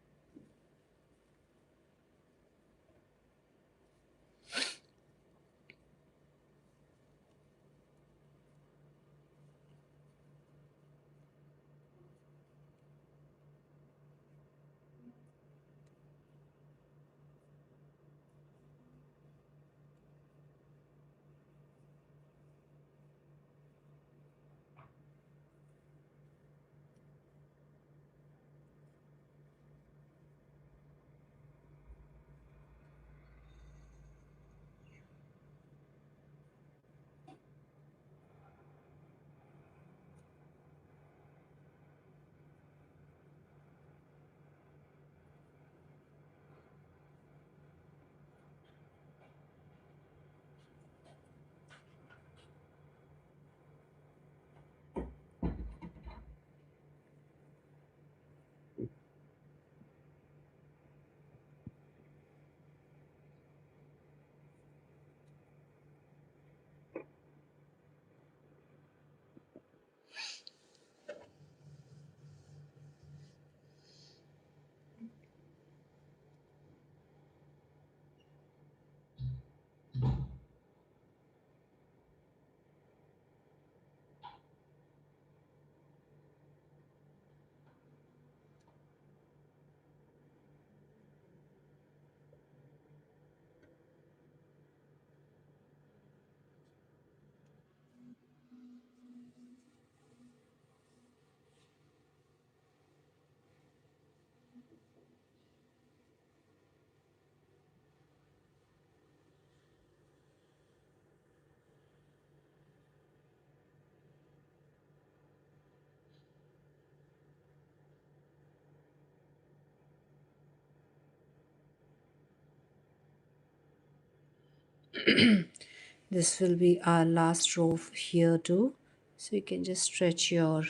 [SPEAKER 1] This will be our last row here too. So you can just stretch your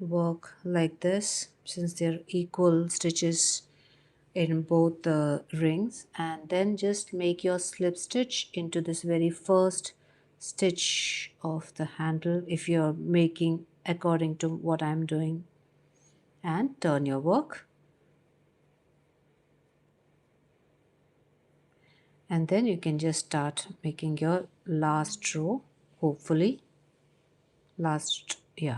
[SPEAKER 1] work like this, since they're equal stitches in both the rings, and then just make your slip stitch into this very first stitch of the handle if you're making according to what I'm doing, and turn your work, and then you can just start making your last row, hopefully last row.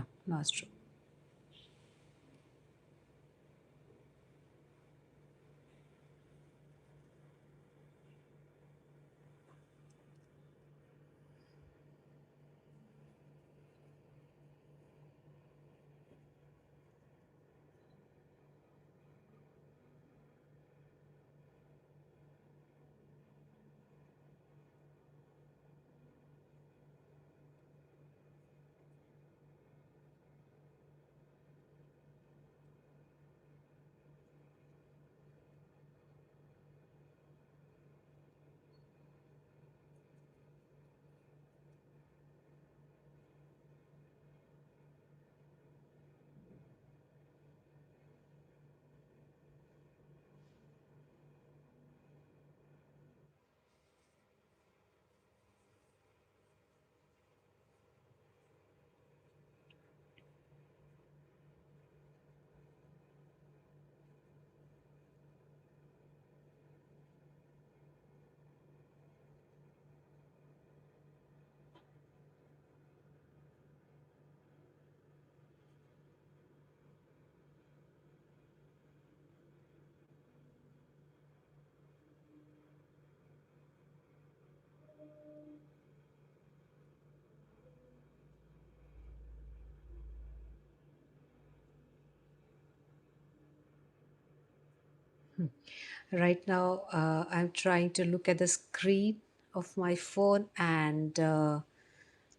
[SPEAKER 1] Right now, I'm trying to look at the screen of my phone and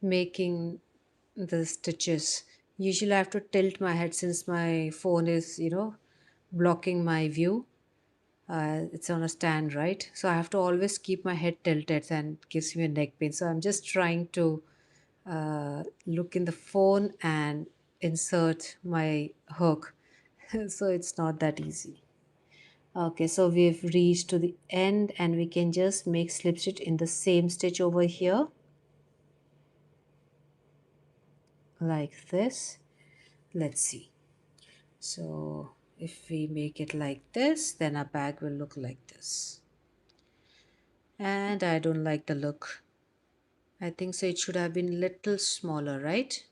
[SPEAKER 1] making the stitches. Usually, I have to tilt my head since my phone is, blocking my view. It's on a stand, right? So I have to always keep my head tilted, and it gives me a neck pain. So I'm just trying to look in the phone and insert my hook. So it's not that easy. Okay, so we've reached to the end, and we can just make slip stitch in the same stitch over here like this. Let's see. So if we make it like this, then our bag will look like this. And I don't like the look. I think so it should have been little smaller, right?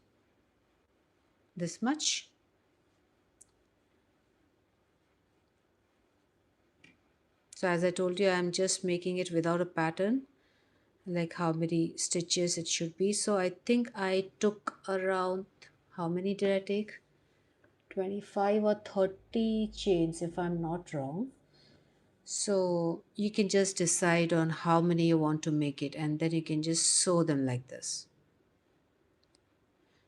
[SPEAKER 1] This much. So as I told you, I'm just making it without a pattern, like how many stitches it should be. So I think I took around, how many did I take? 25 or 30 chains if I'm not wrong. So you can just decide on how many you want to make it, and then you can just sew them like this.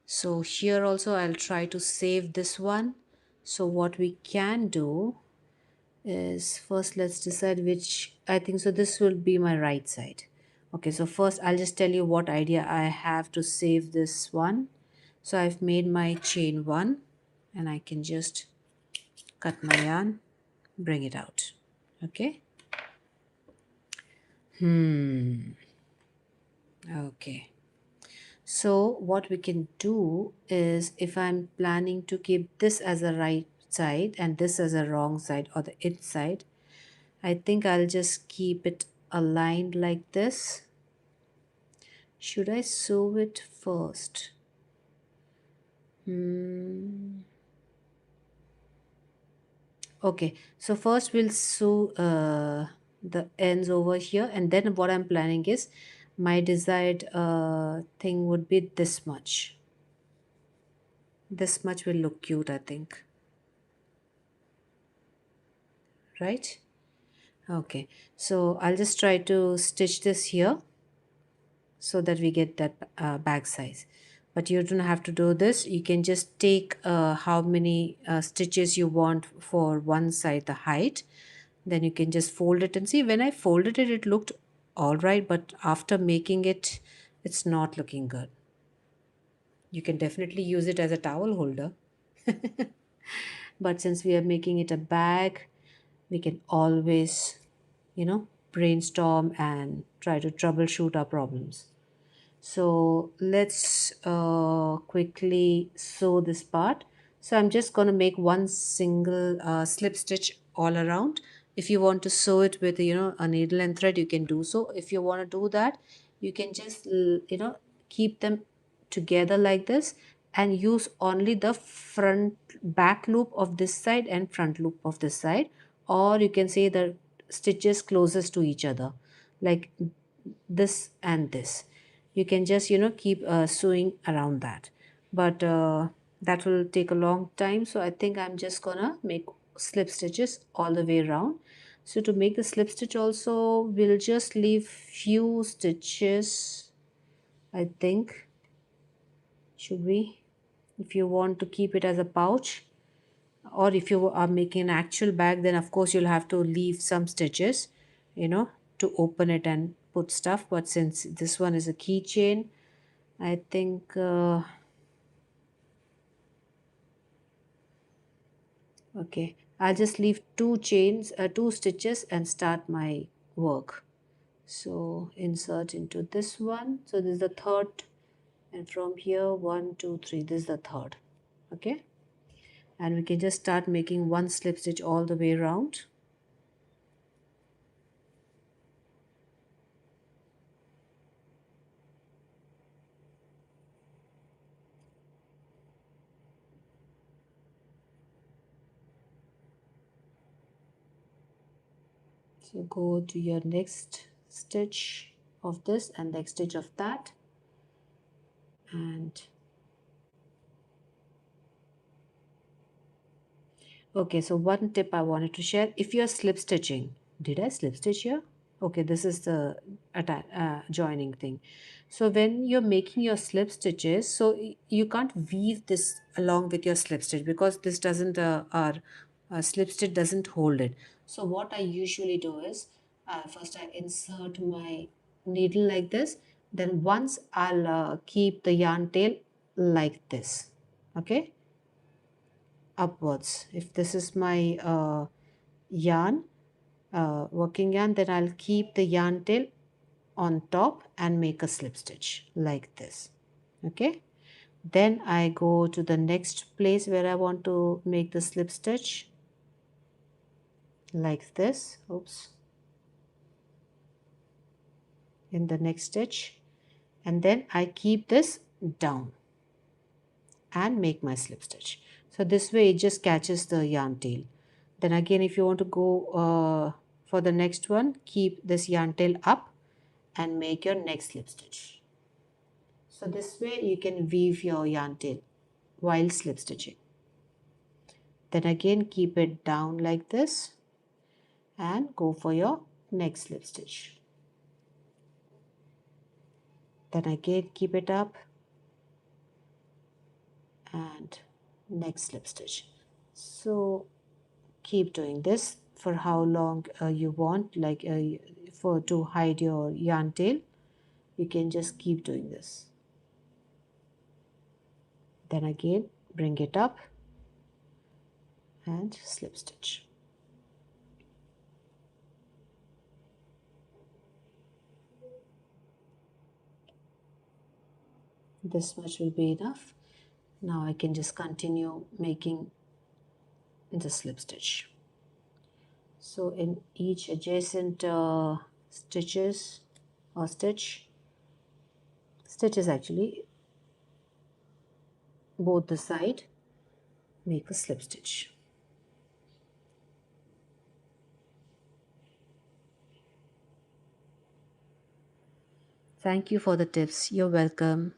[SPEAKER 1] So here also I'll try to save this one. So what we can do is, first let's decide which, I think so this will be my right side. Okay, so first I'll just tell you what idea I have to save this one. So I've made my chain one, and I can just cut my yarn, bring it out. Okay. Okay. So what we can do is, if I'm planning to keep this as a right side and this as a wrong side, or the inside, I think I'll just keep it aligned like this. Should I sew it first? Okay, so first we'll sew the ends over here, and then what I'm planning is, my desired thing would be this much. This much will look cute, I think. Right? Okay, so I'll just try to stitch this here so that we get that bag size. But you don't have to do this. You can just take how many stitches you want for one side, the height. Then you can just fold it and see. When I folded it, it looked all right, but after making it, it's not looking good. You can definitely use it as a towel holder. But since we are making it a bag, we can always, brainstorm and try to troubleshoot our problems. So let's quickly sew this part. So I'm just going to make one single slip stitch all around. If you want to sew it with a needle and thread, you can do so. If you want to do that, you can just keep them together like this and use only the front back loop of this side and front loop of this side, or you can say the stitches closest to each other, like this and this. You can just keep sewing around that, but that will take a long time, so I think I'm just gonna make slip stitches all the way around. So to make the slip stitch also, we'll just leave few stitches, I think. Should we? If you want to keep it as a pouch, or if you are making an actual bag, then of course you'll have to leave some stitches, you know to open it and put stuff. But since this one is a keychain, I think okay, I'll just leave two stitches and start my work. So insert into this one, so this is the third, and from here, one, two, three, this is the third. Okay, and we can just start making one slip stitch all the way around. So go to your next stitch of this and next stitch of that, and okay, so one tip I wanted to share: if you're slip stitching, did I slip stitch here? Okay, this is the joining thing. So when you're making your slip stitches, so you can't weave this along with your slip stitch, because this doesn't our slip stitch doesn't hold it. So what I usually do is, first I insert my needle like this, then once I'll keep the yarn tail like this. Okay, upwards. If this is my yarn, working yarn, then I'll keep the yarn tail on top and make a slip stitch like this. Okay, then I go to the next place where I want to make the slip stitch like this. Oops, in the next stitch, and then I keep this down and make my slip stitch. So this way it just catches the yarn tail. Then again, if you want to go for the next one, keep this yarn tail up and make your next slip stitch. So this way you can weave your yarn tail while slip stitching. Then again keep it down like this and go for your next slip stitch. Then again keep it up and next slip stitch. So keep doing this for how long you want, like for to hide your yarn tail, you can just keep doing this. Then again bring it up and slip stitch. This much will be enough. Now I can just continue making the slip stitch. So in each adjacent stitches or stitches actually, both the side, make a slip stitch. Thank you for the tips. You're welcome.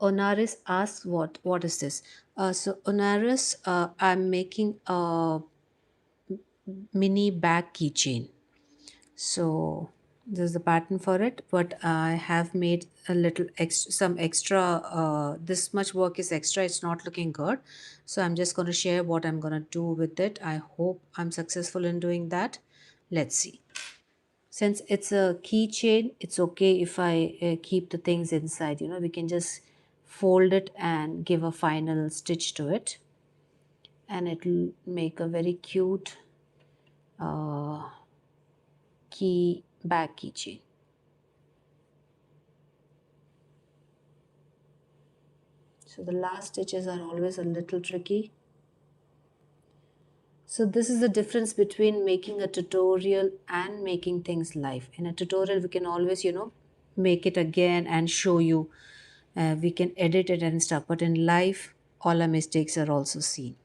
[SPEAKER 1] Onaris asks, what is this? So Onaris, I'm making a mini bag keychain. So this is the pattern for it, but I have made a little some extra. This much work is extra. It's not looking good, so I'm just going to share what I'm going to do with it. I hope I'm successful in doing that. Let's see. Since it's a keychain, it's okay if I keep the things inside. We can just fold it and give a final stitch to it, and it'll make a very cute uh, back keychain. So the last stitches are always a little tricky. So this is the difference between making a tutorial and making things live. In a tutorial, we can always, make it again and show you. We can edit it and stuff. But in live, all our mistakes are also seen.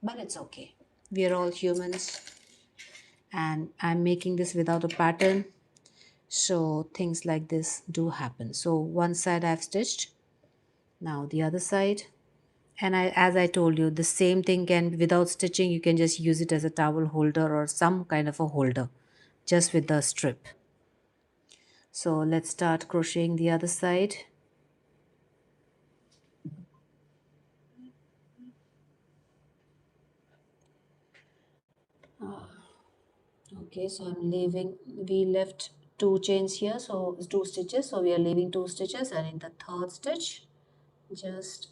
[SPEAKER 1] But it's okay. We are all humans. And I'm making this without a pattern. So things like this do happen. So one side I've stitched. Now the other side. And as I told you, the same thing can, without stitching, you can just use it as a towel holder or some kind of a holder, just with the strip. So let's start crocheting the other side. Okay, so we left two chains here, so two stitches. So we are leaving two stitches, and in the third stitch, just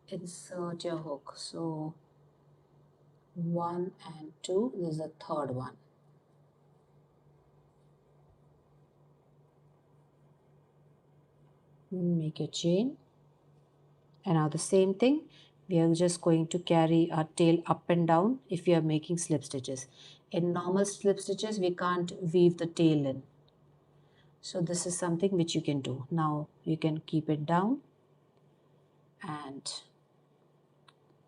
[SPEAKER 1] insert your hook. So one and two, this is the third one. Make a chain. And now the same thing, we are just going to carry our tail up and down if we are making slip stitches. In normal slip stitches, we can't weave the tail in. So this is something which you can do. Now you can keep it down and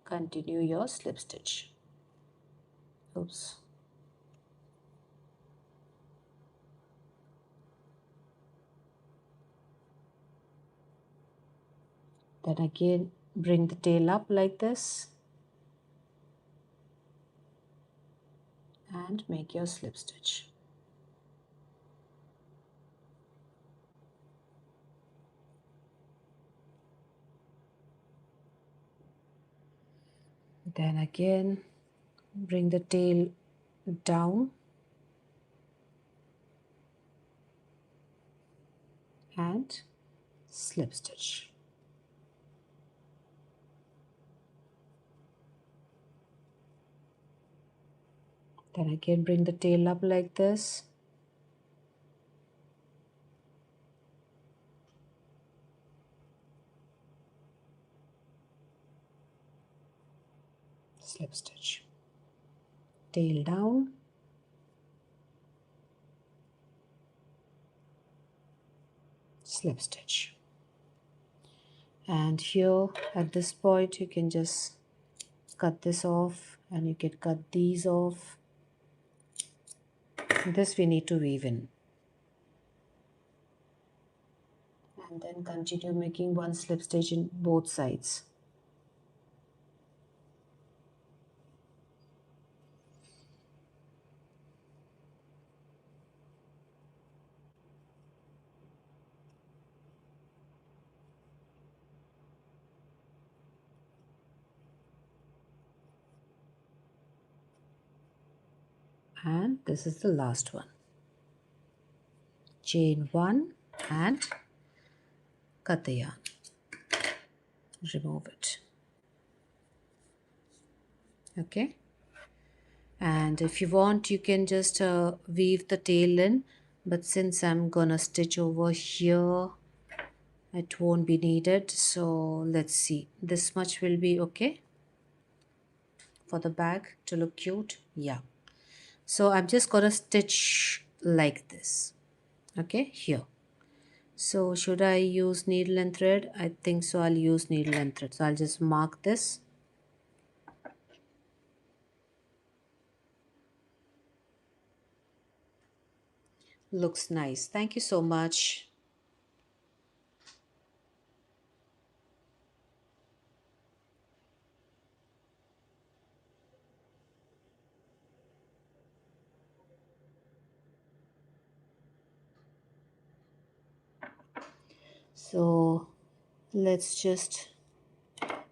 [SPEAKER 1] continue your slip stitch. Oops. Then again, bring the tail up like this and make your slip stitch. Then again, bring the tail down and slip stitch. Then again, bring the tail up like this. Slip stitch. Tail down. Slip stitch. And here at this point, you can just cut this off, and you can cut these off. This we need to weave in. And then continue making one slip stitch in both sides. And this is the last one. Chain one and cut the yarn. Remove it. Okay. And if you want, you can just weave the tail in, but since I'm gonna stitch over here, it won't be needed. So let's see, this much will be okay for the bag to look cute. Yeah, so I'm just gonna stitch like this. Okay, here. So should I use needle and thread? I think so. I'll use needle and thread. So I'll just mark this. Looks nice. Thank you so much. So let's just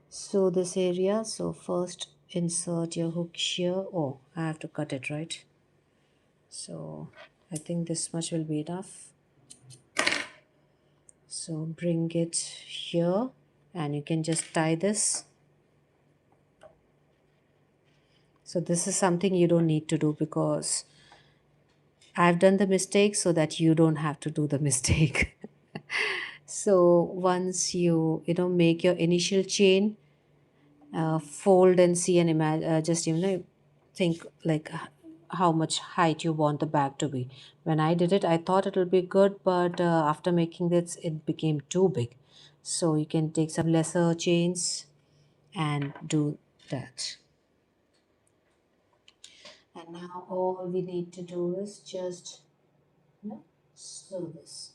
[SPEAKER 1] sew this area. So first insert your hook here. Oh, I have to cut it, right? So I think this much will be enough. So bring it here and you can just tie this. So this is something you don't need to do because I've done the mistake so that you don't have to do the mistake. So once you make your initial chain, fold and see and imagine, just think like how much height you want the bag to be. When I did it, I thought it will be good, but after making this, it became too big. So you can take some lesser chains and do that. And now all we need to do is just sew this.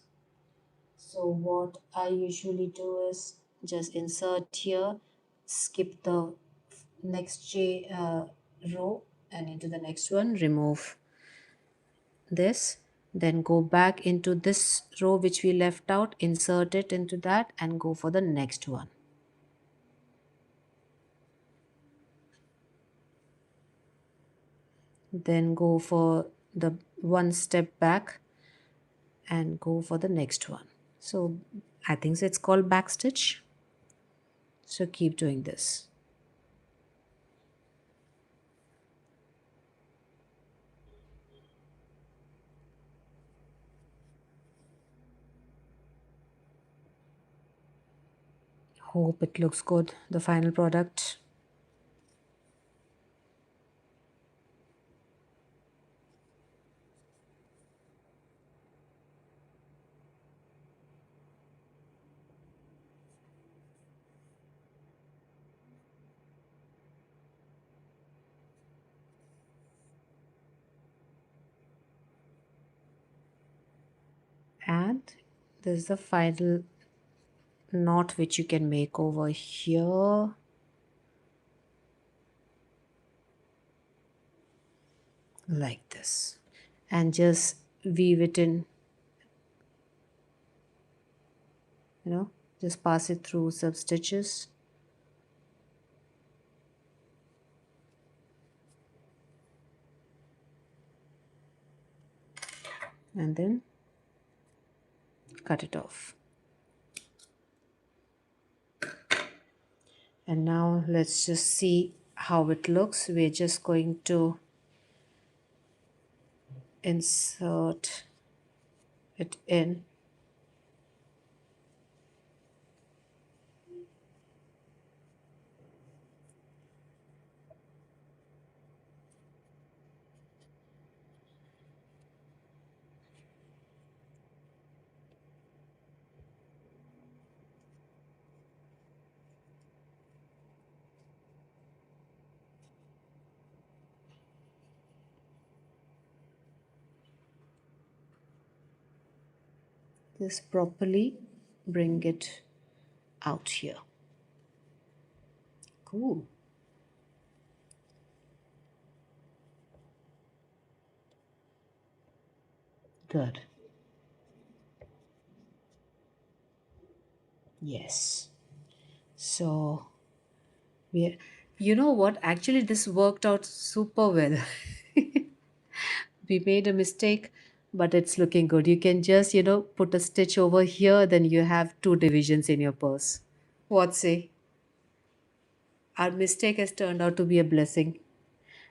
[SPEAKER 1] So what I usually do is just insert here, skip the next row and into the next one, remove this, then go back into this row which we left out, insert it into that and go for the next one. Then go for the one step back and go for the next one. So I think so it's called back stitch. So keep doing this. Hope it looks good, the final product. And this is the final knot which you can make over here, like this, and just weave it in, just pass it through some stitches and then cut it off. And now let's just see how it looks. We're just going to insert it in. Just properly bring it out here. Cool. Good. Yes. So we, you know what? Actually, this worked out super well. We made a mistake, but it's looking good. You can just, put a stitch over here, then you have two divisions in your purse. What say? Our mistake has turned out to be a blessing.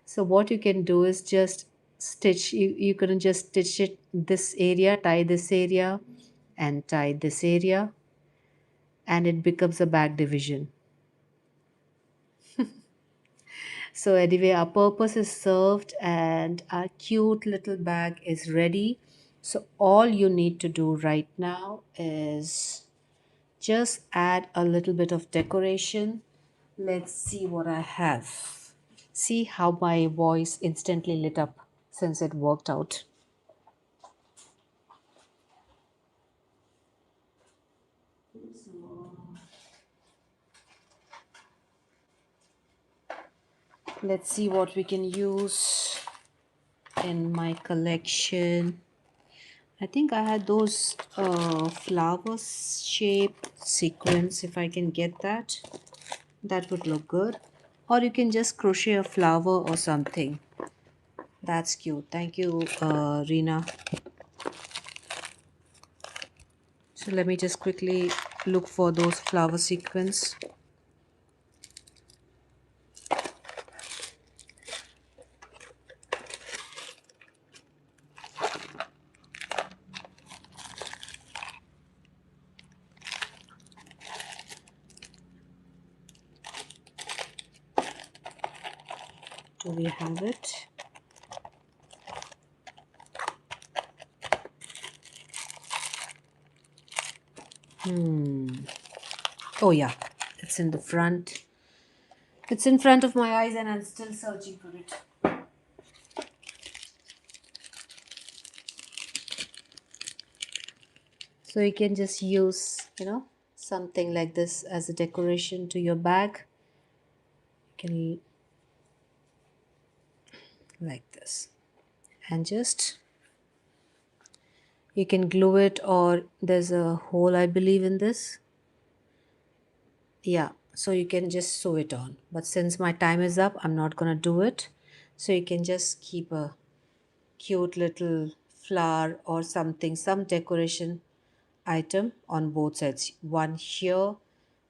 [SPEAKER 1] So what you can do is just stitch, you can just stitch it this area, tie this area, and tie this area, and it becomes a back division. So anyway, our purpose is served and our cute little bag is ready. So all you need to do right now is just add a little bit of decoration. Let's see what I have. See how my voice instantly lit up since it worked out. Let's see what we can use in my collection. I think I had those flower shaped sequins. If I can get that, that would look good. Or you can just crochet a flower or something. That's cute. Thank you, Reena. So let me just quickly look for those flower sequins. Do we have it? Oh yeah, it's in the front. It's in front of my eyes and I'm still searching for it. So you can just use, something like this as a decoration to your bag. You can like this. And just you can glue it, or there's a hole I believe in this. Yeah, so you can just sew it on. But since my time is up, I'm not gonna do it. So you can just keep a cute little flower or something, some decoration item on both sides. One here,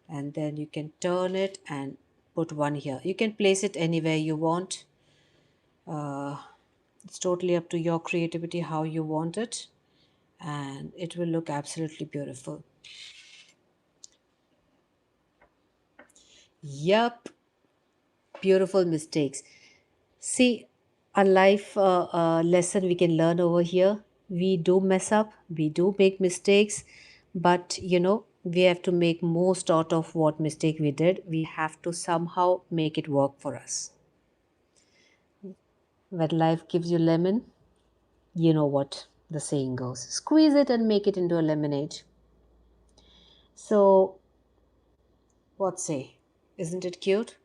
[SPEAKER 1] and then you can turn it and put one here. You can place it anywhere you want. It's totally up to your creativity how you want it, and it will look absolutely beautiful. Yup, beautiful mistakes. See, a life lesson we can learn over here. We do mess up, we do make mistakes, but we have to make most out of what mistake we did. We have to somehow make it work for us. When life gives you lemon, you know what the saying goes, squeeze it and make it into a lemonade. So, what say? Isn't it cute?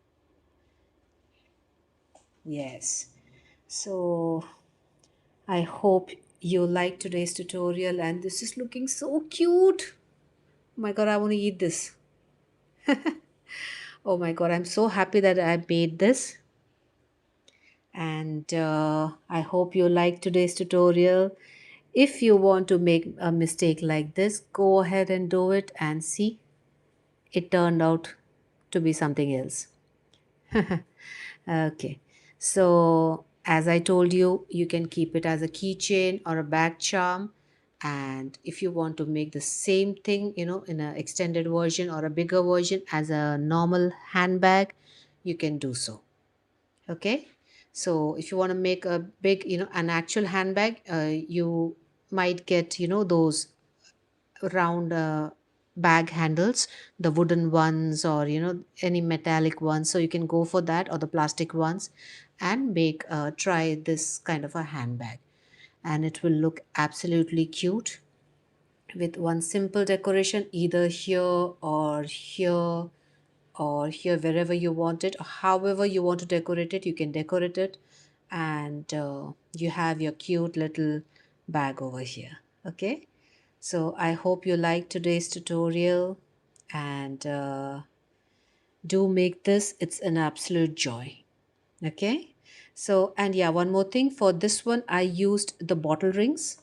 [SPEAKER 1] Yes. So, I hope you like today's tutorial, and this is looking so cute. Oh my god, I want to eat this. Oh my god, I'm so happy that I made this. And I hope you like today's tutorial. If you want to make a mistake like this, go ahead and do it and see, it turned out to be something else. Okay. So, as I told you, you can keep it as a keychain or a bag charm. And if you want to make the same thing, in an extended version or a bigger version as a normal handbag, you can do so. Okay. So, if you want to make a big, an actual handbag, you might get, those round bag handles, the wooden ones, or any metallic ones. So you can go for that, or the plastic ones, and make try this kind of a handbag, and it will look absolutely cute with one simple decoration, either here or here or here, wherever you want it, or however you want to decorate it, you can decorate it. And you have your cute little bag over here. Okay, so I hope you liked today's tutorial, and do make this. It's an absolute joy. Okay, so, and yeah, one more thing. For this one, I used the bottle rings,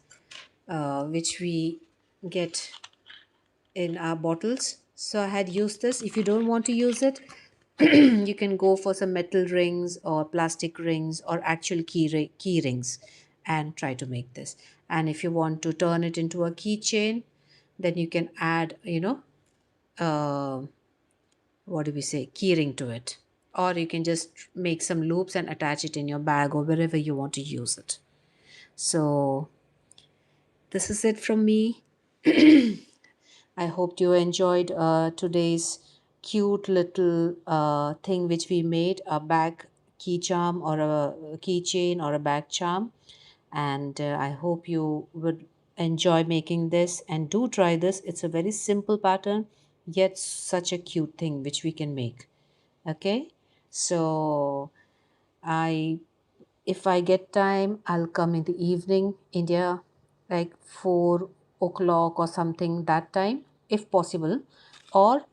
[SPEAKER 1] which we get in our bottles. So I had used this. If you don't want to use it, you can go for some metal rings or plastic rings or actual key rings and try to make this. And if you want to turn it into a keychain, then you can add, uh, what do we say, key ring to it. Or you can just make some loops and attach it in your bag or wherever you want to use it. So this is it from me. I hope you enjoyed today's cute little thing which we made, a bag key charm or a keychain or a bag charm. And I hope you would enjoy making this and do try this. It's a very simple pattern, yet such a cute thing which we can make. Okay, so I if I get time, I'll come in the evening, India, like 4 o'clock or something that time, if possible. Or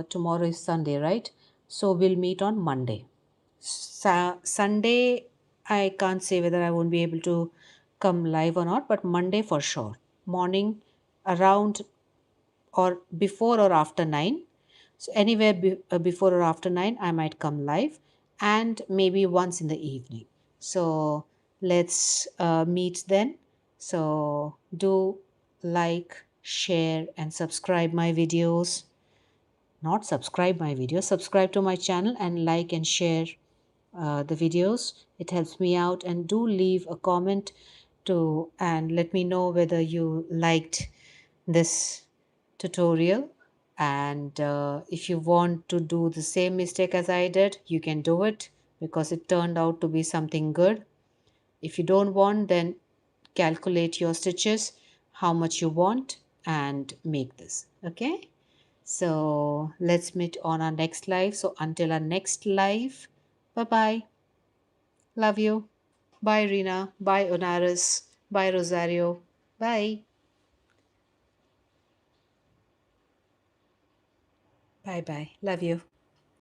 [SPEAKER 1] tomorrow is Sunday, right? So we'll meet on Monday. Sunday, I can't say whether I won't be able to come live or not, but Monday for sure. Morning around or before or after 9. So anywhere before or after 9, I might come live, and maybe once in the evening. So let's meet then. So do like, share, and subscribe my videos. Not subscribe my videos, subscribe to my channel and like and share the videos. It helps me out, and do leave a comment to and let me know whether you liked this tutorial. And if you want to do the same mistake as I did, you can do it because it turned out to be something good. If you don't want, then calculate your stitches, how much you want, and make this. Okay, so let's meet on our next live. So until our next live, bye bye. Love you. Bye, Rina. Bye, Onaris. Bye, Rosario. Bye. Bye bye. Love you.